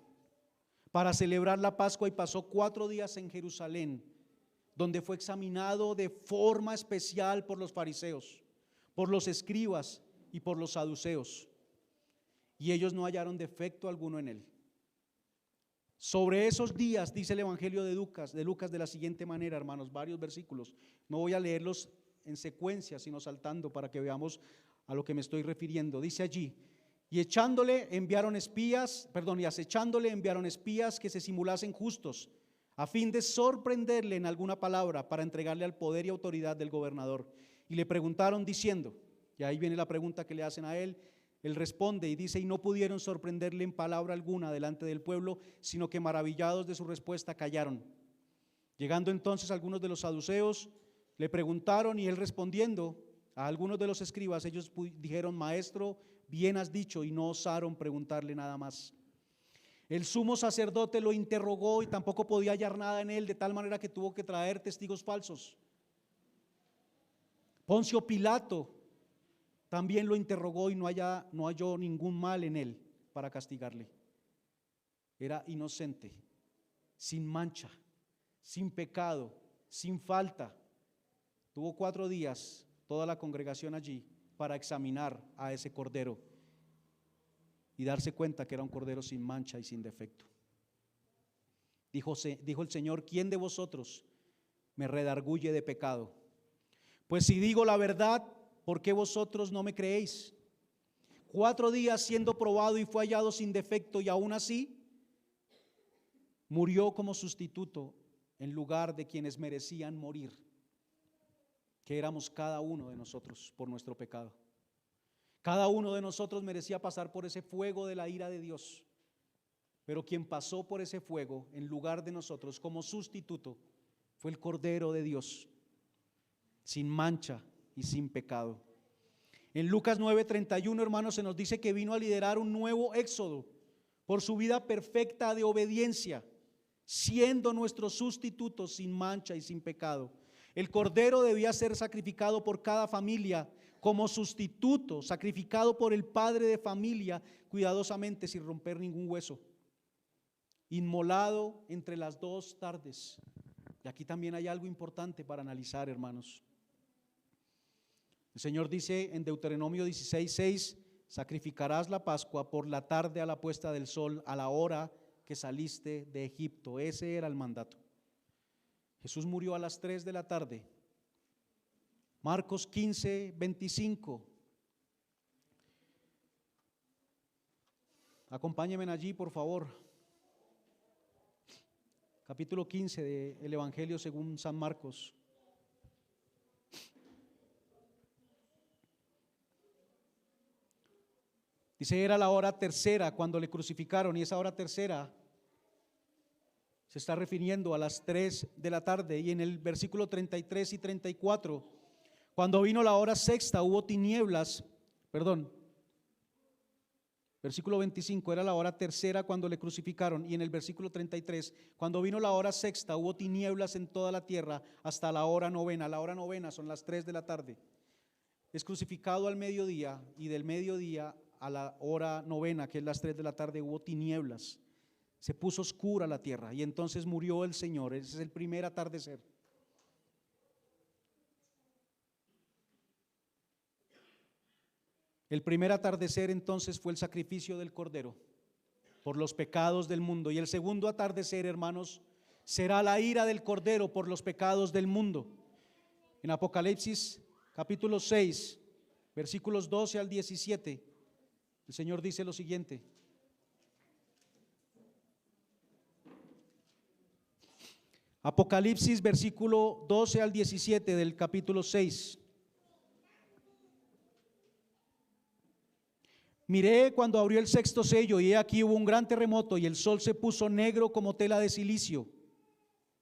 para celebrar la Pascua y pasó 4 días en Jerusalén, donde fue examinado de forma especial por los fariseos, por los escribas y por los saduceos, y ellos no hallaron defecto alguno en él. Sobre esos días dice el Evangelio de Lucas de la siguiente manera, hermanos, varios versículos. No voy a leerlos en secuencia, sino saltando para que veamos a lo que me estoy refiriendo. Dice allí: y acechándole enviaron espías que se simulasen justos, a fin de sorprenderle en alguna palabra, para entregarle al poder y autoridad del gobernador. Y le preguntaron diciendo, y ahí viene la pregunta que le hacen a él: Él responde y dice: y no pudieron sorprenderle en palabra alguna delante del pueblo, sino que maravillados de su respuesta callaron. Llegando entonces algunos de los saduceos, le preguntaron, y él respondiendo a algunos de los escribas, ellos dijeron: maestro, bien has dicho, y no osaron preguntarle nada más. El sumo sacerdote lo interrogó y tampoco podía hallar nada en él, de tal manera que tuvo que traer testigos falsos. Poncio Pilato también lo interrogó y no halló ningún mal en él para castigarle. Era inocente, sin mancha, sin pecado, sin falta. Tuvo 4 días toda la congregación allí para examinar a ese cordero y darse cuenta que era un cordero sin mancha y sin defecto. Dijo el Señor: ¿quién de vosotros me redarguye de pecado? Pues si digo la verdad, ¿por qué vosotros no me creéis? 4 días siendo probado y fue hallado sin defecto, y aún así murió como sustituto en lugar de quienes merecían morir, que éramos cada uno de nosotros por nuestro pecado. Cada uno de nosotros merecía pasar por ese fuego de la ira de Dios, pero quien pasó por ese fuego en lugar de nosotros como sustituto fue el Cordero de Dios, sin mancha y sin pecado. En Lucas 9:31, hermanos, se nos dice que vino a liderar un nuevo éxodo por su vida perfecta de obediencia, siendo nuestro sustituto sin mancha y sin pecado. El cordero debía ser sacrificado por cada familia como sustituto, sacrificado por el padre de familia cuidadosamente sin romper ningún hueso, inmolado entre las 2 tardes. Y aquí también hay algo importante para analizar, hermanos. El Señor dice en Deuteronomio 16:6: sacrificarás la Pascua por la tarde a la puesta del sol, a la hora que saliste de Egipto. Ese era el mandato. Jesús murió a las 3 de la tarde. Marcos 15:25. Acompáñenme allí, por favor. Capítulo 15 del Evangelio según San Marcos. Dice: era la hora tercera cuando le crucificaron, y esa hora tercera se está refiriendo a las 3 de la tarde. Y en el versículo 33 y 34, cuando vino la hora sexta, hubo tinieblas, versículo 25, era la hora tercera cuando le crucificaron. Y en el versículo 33, cuando vino la hora sexta, hubo tinieblas en toda la tierra hasta la hora novena. La hora novena son las 3 de la tarde. Es crucificado al mediodía, y del mediodía a la hora novena, que es las 3 de la tarde, hubo tinieblas. Se puso oscura la tierra, y entonces murió el Señor. Ese es el primer atardecer. El primer atardecer entonces fue el sacrificio del Cordero por los pecados del mundo. Y el segundo atardecer, hermanos, será la ira del Cordero por los pecados del mundo. En Apocalipsis capítulo 6, versículos 12 al 17, el Señor dice lo siguiente: Apocalipsis versículo 12 al 17 del capítulo 6. Miré cuando abrió el sexto sello, y he aquí hubo un gran terremoto, y el sol se puso negro como tela de cilicio,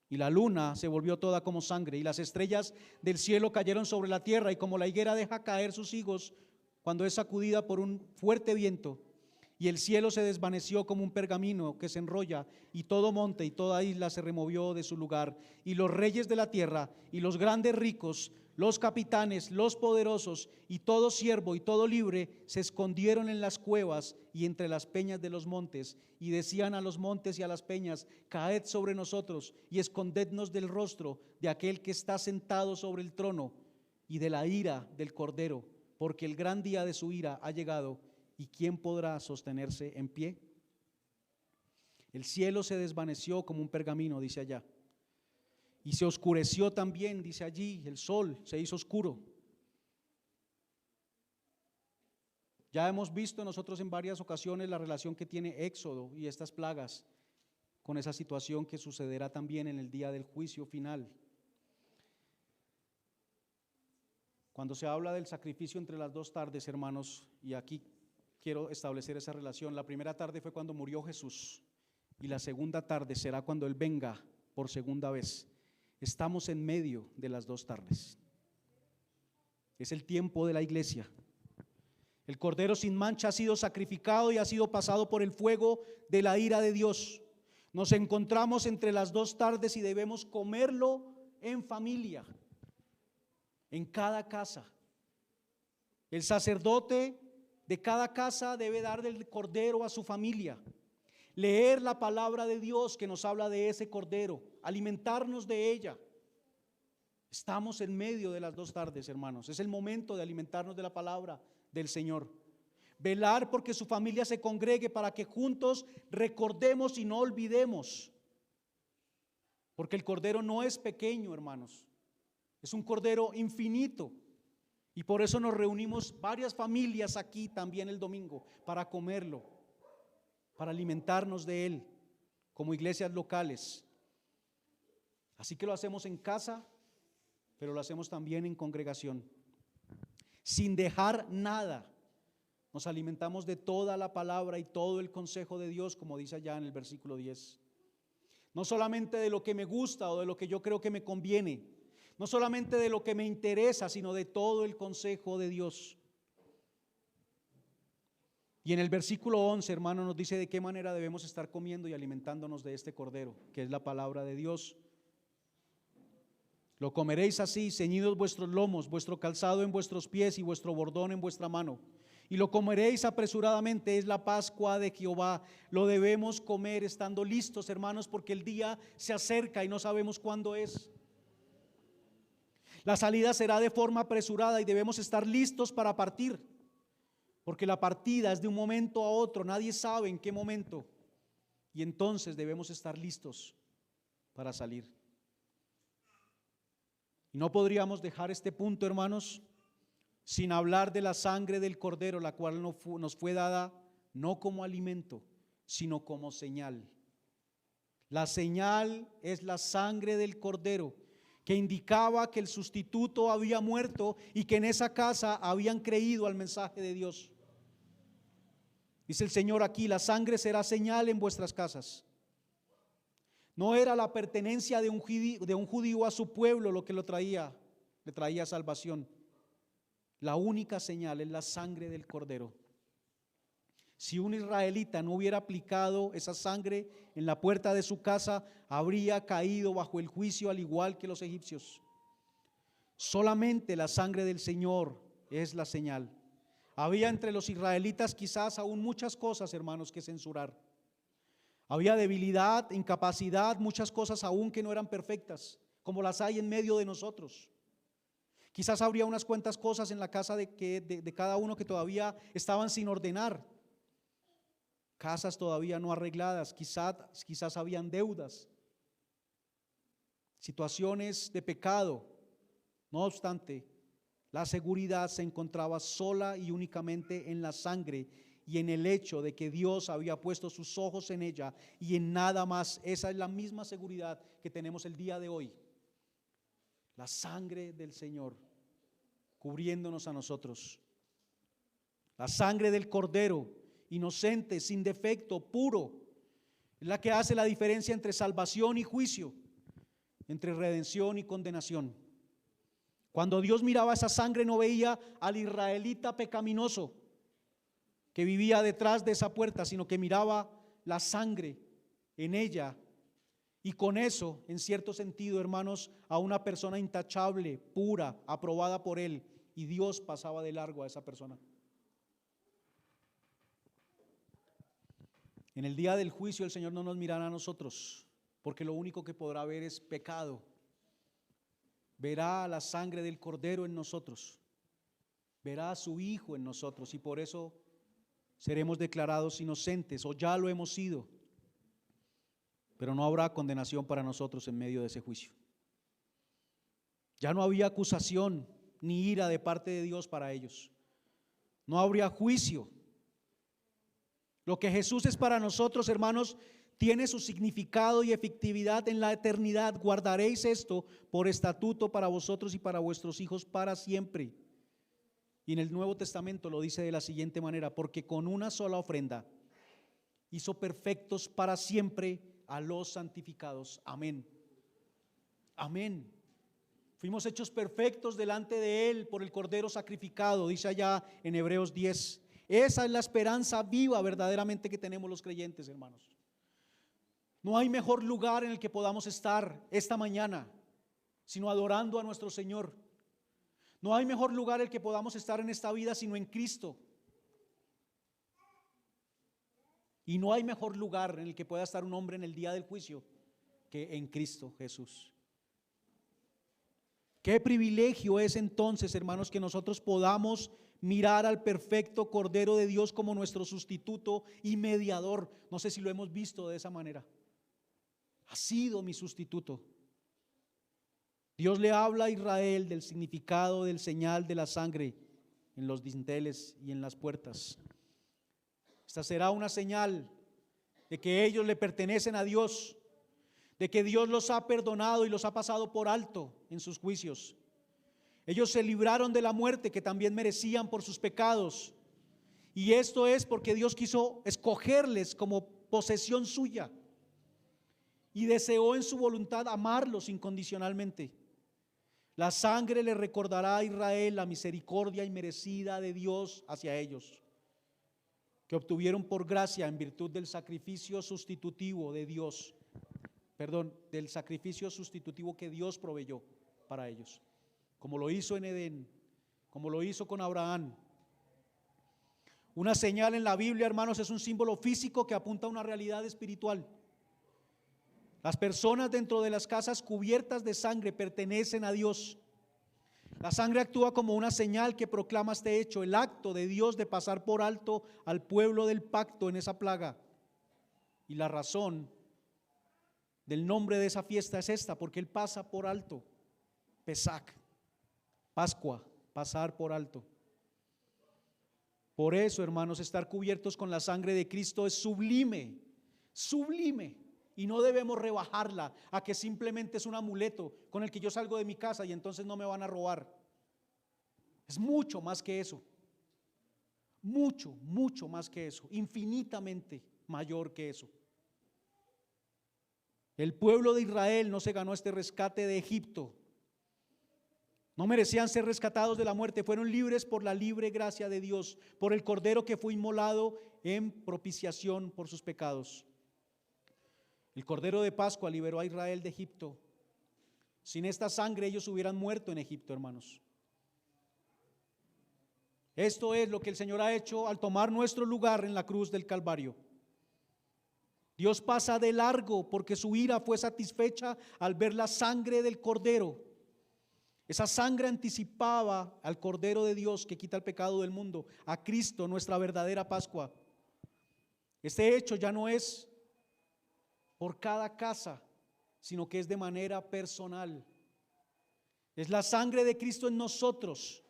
y la luna se volvió toda como sangre, y las estrellas del cielo cayeron sobre la tierra, y como la higuera deja caer sus higos cuando es sacudida por un fuerte viento, y el cielo se desvaneció como un pergamino que se enrolla, y todo monte y toda isla se removió de su lugar, y los reyes de la tierra y los grandes ricos, los capitanes, los poderosos y todo siervo y todo libre se escondieron en las cuevas y entre las peñas de los montes, y decían a los montes y a las peñas: caed sobre nosotros y escondednos del rostro de aquel que está sentado sobre el trono y de la ira del Cordero, porque el gran día de su ira ha llegado, y ¿quién podrá sostenerse en pie? El cielo se desvaneció como un pergamino, dice allá, y se oscureció también, dice allí, el sol se hizo oscuro. Ya hemos visto nosotros en varias ocasiones la relación que tiene Éxodo y estas plagas con esa situación que sucederá también en el día del juicio final. Cuando se habla del sacrificio entre las 2 tardes, hermanos, y aquí quiero establecer esa relación. La primera tarde fue cuando murió Jesús y la segunda tarde será cuando Él venga por segunda vez. Estamos en medio de las dos tardes. Es el tiempo de la iglesia. El Cordero sin mancha ha sido sacrificado y ha sido pasado por el fuego de la ira de Dios. Nos encontramos entre las dos tardes y debemos comerlo en familia, en cada casa. El sacerdote de cada casa debe dar el cordero a su familia, leer la palabra de Dios que nos habla de ese cordero, alimentarnos de ella. Estamos en medio de las dos tardes, hermanos. Es el momento de alimentarnos de la palabra del Señor. Velar porque su familia se congregue para que juntos recordemos y no olvidemos. Porque el cordero no es pequeño, hermanos. Es un cordero infinito. Y por eso nos reunimos varias familias aquí también el domingo para comerlo, para alimentarnos de él como iglesias locales. Así que lo hacemos en casa, pero lo hacemos también en congregación. Sin dejar nada, nos alimentamos de toda la palabra y todo el consejo de Dios, como dice allá en el versículo 10. No solamente de lo que me gusta o de lo que yo creo que me conviene, no solamente de lo que me interesa, sino de todo el consejo de Dios. Y en el versículo 11, hermano, nos dice de qué manera debemos estar comiendo y alimentándonos de este cordero, que es la palabra de Dios. Lo comeréis así, ceñidos vuestros lomos, vuestro calzado en vuestros pies y vuestro bordón en vuestra mano. Y lo comeréis apresuradamente, es la Pascua de Jehová. Lo debemos comer estando listos, hermanos, porque el día se acerca y no sabemos cuándo es. La salida será de forma apresurada y debemos estar listos para partir, porque la partida es de un momento a otro, nadie sabe en qué momento, y entonces debemos estar listos para salir. Y no podríamos dejar este punto, hermanos, sin hablar de la sangre del Cordero, la cual nos fue dada no como alimento, sino como señal. La señal es la sangre del Cordero, que indicaba que el sustituto había muerto y que en esa casa habían creído al mensaje de Dios. Dice el Señor aquí: la sangre será señal en vuestras casas. No era la pertenencia de un judío a su pueblo lo que le traía salvación. La única señal es la sangre del Cordero. Si un israelita no hubiera aplicado esa sangre en la puerta de su casa, habría caído bajo el juicio al igual que los egipcios. Solamente la sangre del Señor es la señal. Había entre los israelitas quizás aún muchas cosas, hermanos, que censurar. Había debilidad, incapacidad, muchas cosas aún que no eran perfectas, como las hay en medio de nosotros. Quizás habría unas cuantas cosas en la casa de cada uno que todavía estaban sin ordenar. Casas todavía no arregladas, quizás habían deudas, situaciones de pecado. No obstante, la seguridad se encontraba sola y únicamente en la sangre y en el hecho de que Dios había puesto sus ojos en ella y en nada más. Esa es la misma seguridad que tenemos el día de hoy. La sangre del Señor cubriéndonos a nosotros. La sangre del Cordero, inocente, sin defecto, puro, es la que hace la diferencia entre salvación y juicio, entre redención y condenación. Cuando Dios miraba esa sangre, no veía al israelita pecaminoso que vivía detrás de esa puerta, sino que miraba la sangre en ella, y con eso, en cierto sentido, hermanos, a una persona intachable, pura, aprobada por Él, y Dios pasaba de largo a esa persona. En el día del juicio el Señor no nos mirará a nosotros, porque lo único que podrá ver es pecado. Verá la sangre del Cordero en nosotros, verá a su Hijo en nosotros, y por eso seremos declarados inocentes, o ya lo hemos sido, pero no habrá condenación para nosotros en medio de ese juicio. Ya no había acusación ni ira de parte de Dios para ellos. No habría juicio. Lo que Jesús es para nosotros, hermanos, tiene su significado y efectividad en la eternidad. Guardaréis esto por estatuto para vosotros y para vuestros hijos para siempre. Y en el Nuevo Testamento lo dice de la siguiente manera: porque con una sola ofrenda hizo perfectos para siempre a los santificados. Amén. Amén. Fuimos hechos perfectos delante de Él por el Cordero sacrificado, dice allá en Hebreos 10. Esa es la esperanza viva verdaderamente que tenemos los creyentes, hermanos. No hay mejor lugar en el que podamos estar esta mañana sino adorando a nuestro Señor. No hay mejor lugar en el que podamos estar en esta vida sino en Cristo. Y no hay mejor lugar en el que pueda estar un hombre en el día del juicio que en Cristo Jesús. Qué privilegio es entonces, hermanos, que nosotros podamos mirar al perfecto Cordero de Dios como nuestro sustituto y mediador. No sé si lo hemos visto de esa manera. Ha sido mi sustituto. Dios le habla a Israel del significado del señal de la sangre en los dinteles y en las puertas. Esta será una señal de que ellos le pertenecen a Dios, de que Dios los ha perdonado y los ha pasado por alto en sus juicios. Ellos se libraron de la muerte que también merecían por sus pecados. Y esto es porque Dios quiso escogerles como posesión suya y deseó en su voluntad amarlos incondicionalmente. La sangre le recordará a Israel la misericordia inmerecida de Dios hacia ellos, que obtuvieron por gracia en virtud del sacrificio sustitutivo de Dios, del sacrificio sustitutivo que Dios proveyó para ellos, como lo hizo en Edén, como lo hizo con Abraham. Una señal en la Biblia, hermanos, es un símbolo físico que apunta a una realidad espiritual. Las personas dentro de las casas cubiertas de sangre pertenecen a Dios. La sangre actúa como una señal que proclama este hecho, el acto de Dios de pasar por alto al pueblo del pacto en esa plaga. Y la razón del nombre de esa fiesta es esta, porque Él pasa por alto. Pesach, Pascua, pasar por alto. Por eso, hermanos, estar cubiertos con la sangre de Cristo es sublime, sublime. Y no debemos rebajarla a que simplemente es un amuleto con el que yo salgo de mi casa y entonces no me van a robar. Es mucho más que eso. Mucho, mucho más que eso. Infinitamente mayor que eso. El pueblo de Israel no se ganó este rescate de Egipto. No merecían ser rescatados de la muerte. Fueron libres por la libre gracia de Dios, por el Cordero que fue inmolado en propiciación por sus pecados. El Cordero de Pascua liberó a Israel de Egipto. Sin esta sangre ellos hubieran muerto en Egipto, hermanos. Esto es lo que el Señor ha hecho al tomar nuestro lugar en la cruz del Calvario. Dios pasa de largo porque su ira fue satisfecha al ver la sangre del Cordero. Esa sangre anticipaba al Cordero de Dios que quita el pecado del mundo, a Cristo, nuestra verdadera Pascua. Este hecho ya no es por cada casa, sino que es de manera personal. Es la sangre de Cristo en nosotros,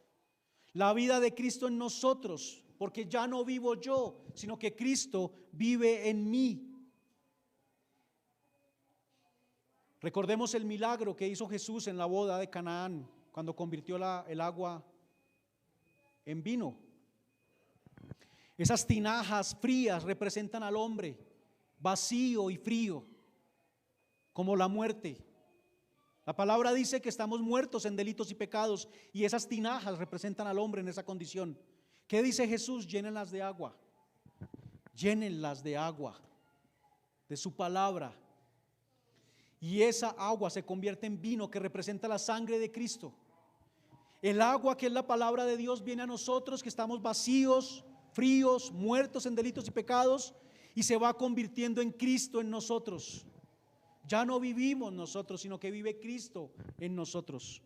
la vida de Cristo en nosotros, porque ya no vivo yo, sino que Cristo vive en mí. Recordemos el milagro que hizo Jesús en la boda de Canaán, cuando convirtió el agua en vino. Esas tinajas frías representan al hombre vacío y frío, como la muerte. La palabra dice que estamos muertos en delitos y pecados, y esas tinajas representan al hombre en esa condición. ¿Qué dice Jesús? Llénenlas de agua. Llénenlas de agua, de su palabra. Y esa agua se convierte en vino que representa la sangre de Cristo. El agua, que es la palabra de Dios, viene a nosotros que estamos vacíos, fríos, muertos en delitos y pecados, y se va convirtiendo en Cristo en nosotros. Ya no vivimos nosotros, sino que vive Cristo en nosotros.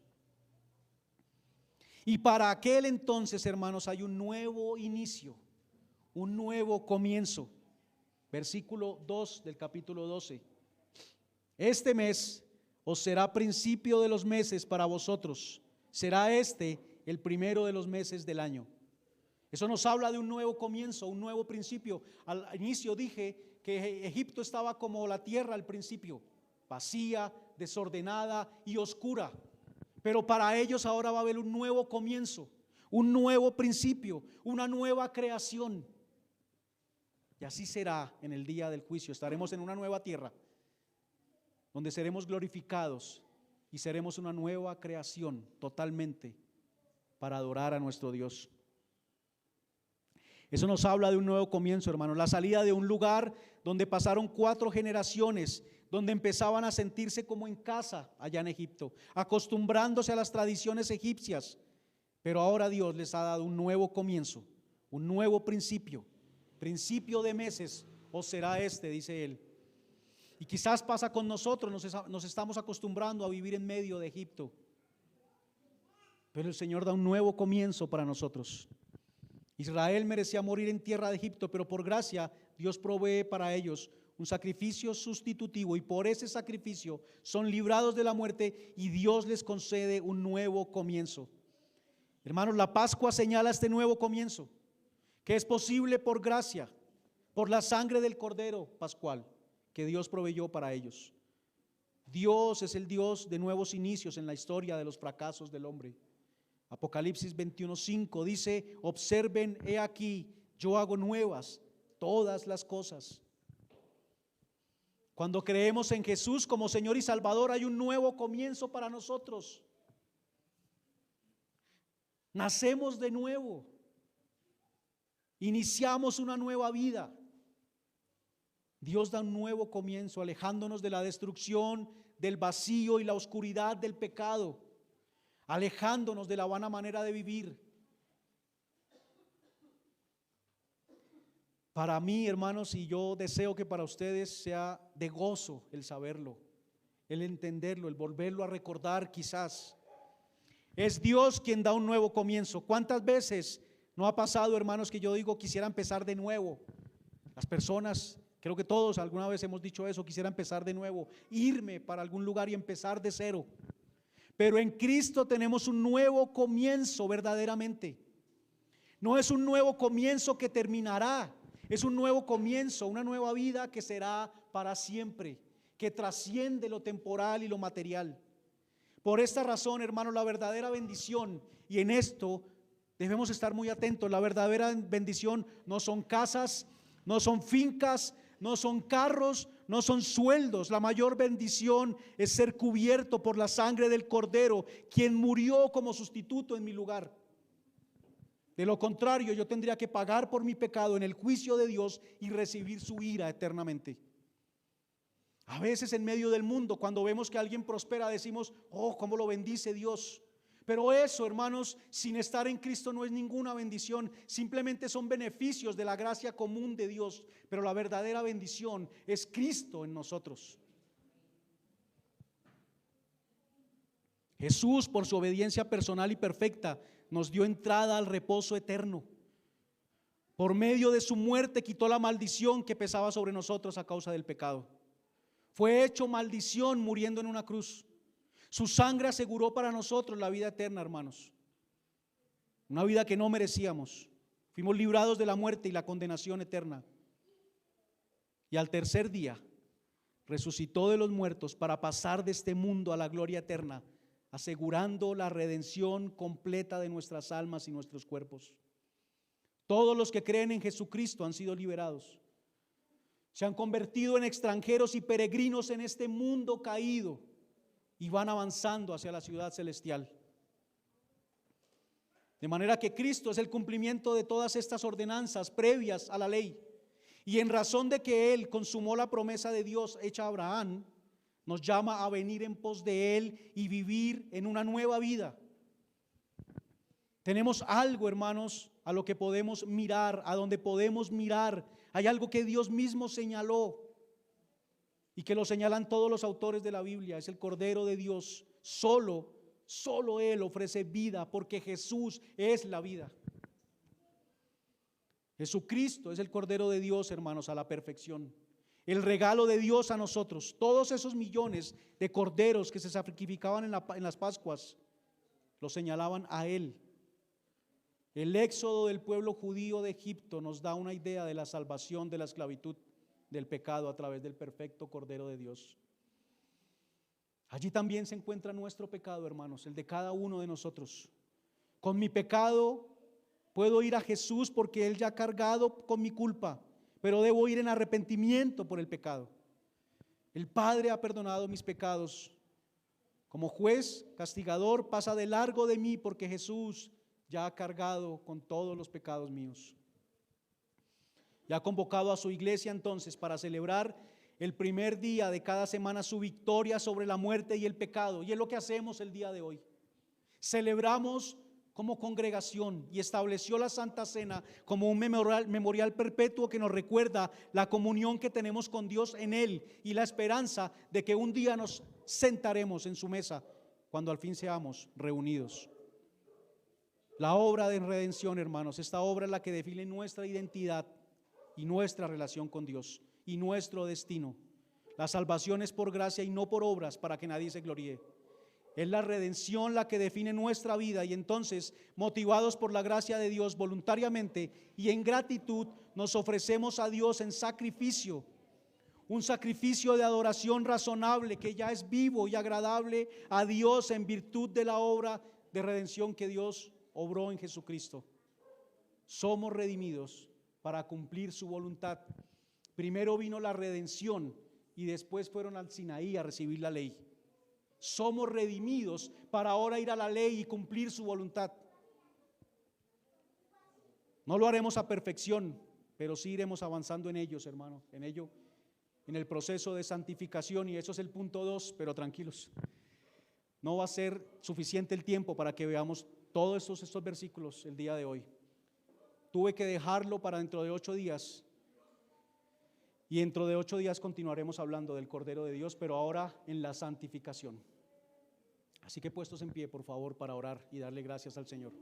Y para aquel entonces, hermanos, hay un nuevo inicio, un nuevo comienzo. Versículo 2 del capítulo 12. Este mes os será principio de los meses para vosotros. Será este el primero de los meses del año. Eso nos habla de un nuevo comienzo, un nuevo principio. Al inicio dije que Egipto estaba como la tierra al principio, vacía, desordenada y oscura. Pero para ellos ahora va a haber un nuevo comienzo, un nuevo principio, una nueva creación. Y así será en el día del juicio. Estaremos en una nueva tierra, donde seremos glorificados y seremos una nueva creación totalmente para adorar a nuestro Dios. Eso nos habla de un nuevo comienzo, hermanos, la salida de un lugar donde pasaron 4 generaciones, donde empezaban a sentirse como en casa allá en Egipto, acostumbrándose a las tradiciones egipcias, pero ahora Dios les ha dado un nuevo comienzo, un nuevo principio de meses os será este, dice Él. Y quizás pasa con nosotros, nos estamos acostumbrando a vivir en medio de Egipto, pero el Señor da un nuevo comienzo para nosotros. Israel merecía morir en tierra de Egipto, pero por gracia Dios provee para ellos un sacrificio sustitutivo, y por ese sacrificio son librados de la muerte y Dios les concede un nuevo comienzo. Hermanos, la Pascua señala este nuevo comienzo, que es posible por gracia, por la sangre del Cordero Pascual que Dios proveyó para ellos. Dios es el Dios de nuevos inicios en la historia de los fracasos del hombre. Apocalipsis 21:5 dice: observen, he aquí, yo hago nuevas todas las cosas. Cuando creemos en Jesús como Señor y Salvador, hay un nuevo comienzo para nosotros. Nacemos de nuevo, iniciamos una nueva vida. Dios da un nuevo comienzo, alejándonos de la destrucción, del vacío y la oscuridad del pecado, alejándonos de la vana manera de vivir. Para mí, hermanos, y yo deseo que para ustedes sea de gozo el saberlo, el entenderlo, el volverlo a recordar quizás. Es Dios quien da un nuevo comienzo. ¿Cuántas veces no ha pasado, hermanos, que yo digo quisiera empezar de nuevo? Las personas, creo que todos alguna vez hemos dicho eso, quisiera empezar de nuevo, irme para algún lugar y empezar de cero. Pero en Cristo tenemos un nuevo comienzo verdaderamente. No es un nuevo comienzo que terminará, es un nuevo comienzo, una nueva vida que será para siempre, que trasciende lo temporal y lo material. Por esta razón, hermanos, la verdadera bendición, y en esto debemos estar muy atentos, la verdadera bendición no son casas, no son fincas, no son carros, no son sueldos. La mayor bendición es ser cubierto por la sangre del Cordero, quien murió como sustituto en mi lugar. De lo contrario, yo tendría que pagar por mi pecado en el juicio de Dios y recibir su ira eternamente. A veces en medio del mundo, cuando vemos que alguien prospera, decimos: oh, cómo lo bendice Dios. Pero eso, hermanos, sin estar en Cristo no es ninguna bendición, simplemente son beneficios de la gracia común de Dios. Pero la verdadera bendición es Cristo en nosotros. Jesús, por su obediencia personal y perfecta, nos dio entrada al reposo eterno. Por medio de su muerte quitó la maldición que pesaba sobre nosotros a causa del pecado. Fue hecho maldición muriendo en una cruz. Su sangre aseguró para nosotros la vida eterna, hermanos. Una vida que no merecíamos. Fuimos librados de la muerte y la condenación eterna. Y al tercer día resucitó de los muertos para pasar de este mundo a la gloria eterna, asegurando la redención completa de nuestras almas y nuestros cuerpos. Todos los que creen en Jesucristo han sido liberados. Se han convertido en extranjeros y peregrinos en este mundo caído y van avanzando hacia la ciudad celestial. De manera que Cristo es el cumplimiento de todas estas ordenanzas previas a la ley. Y en razón de que Él consumó la promesa de Dios hecha a Abraham, nos llama a venir en pos de Él y vivir en una nueva vida. Tenemos algo, hermanos, a lo que podemos mirar, a donde podemos mirar. Hay algo que Dios mismo señaló y que lo señalan todos los autores de la Biblia. Es el Cordero de Dios. Solo Él ofrece vida, porque Jesús es la vida. Jesucristo es el Cordero de Dios, hermanos, a la perfección. El regalo de Dios a nosotros. Todos esos millones de corderos que se sacrificaban en las Pascuas, lo señalaban a Él. El éxodo del pueblo judío de Egipto nos da una idea de la salvación de la esclavitud del pecado a través del perfecto Cordero de Dios. Allí también se encuentra nuestro pecado, hermanos, el de cada uno de nosotros. Con mi pecado puedo ir a Jesús porque Él ya ha cargado con mi culpa, pero debo ir en arrepentimiento por el pecado. El Padre ha perdonado mis pecados. Como juez castigador pasa de largo de mí porque Jesús ya ha cargado con todos los pecados míos. Ya ha convocado a su iglesia entonces para celebrar el primer día de cada semana su victoria sobre la muerte y el pecado. Y es lo que hacemos el día de hoy. Celebramos como congregación y estableció la Santa Cena como un memorial perpetuo que nos recuerda la comunión que tenemos con Dios en Él y la esperanza de que un día nos sentaremos en su mesa cuando al fin seamos reunidos. La obra de redención, hermanos, esta obra es la que define nuestra identidad y nuestra relación con Dios y nuestro destino. La salvación es por gracia y no por obras para que nadie se gloríe. Es la redención la que define nuestra vida y entonces, motivados por la gracia de Dios, voluntariamente y en gratitud, nos ofrecemos a Dios en sacrificio, un sacrificio de adoración razonable que ya es vivo y agradable a Dios en virtud de la obra de redención que Dios obró en Jesucristo. Somos redimidos para cumplir su voluntad. Primero vino la redención y después fueron al Sinaí a recibir la ley. Somos redimidos para ahora ir a la ley y cumplir su voluntad. No lo haremos a perfección, pero sí iremos avanzando en ellos, hermano, en ello, en el proceso de santificación, y eso es el punto 2, pero tranquilos. No va a ser suficiente el tiempo para que veamos todos estos versículos el día de hoy. Tuve que dejarlo para dentro de 8 días. Y dentro de 8 días continuaremos hablando del Cordero de Dios, pero ahora en la santificación. Así que puestos en pie, por favor, para orar y darle gracias al Señor.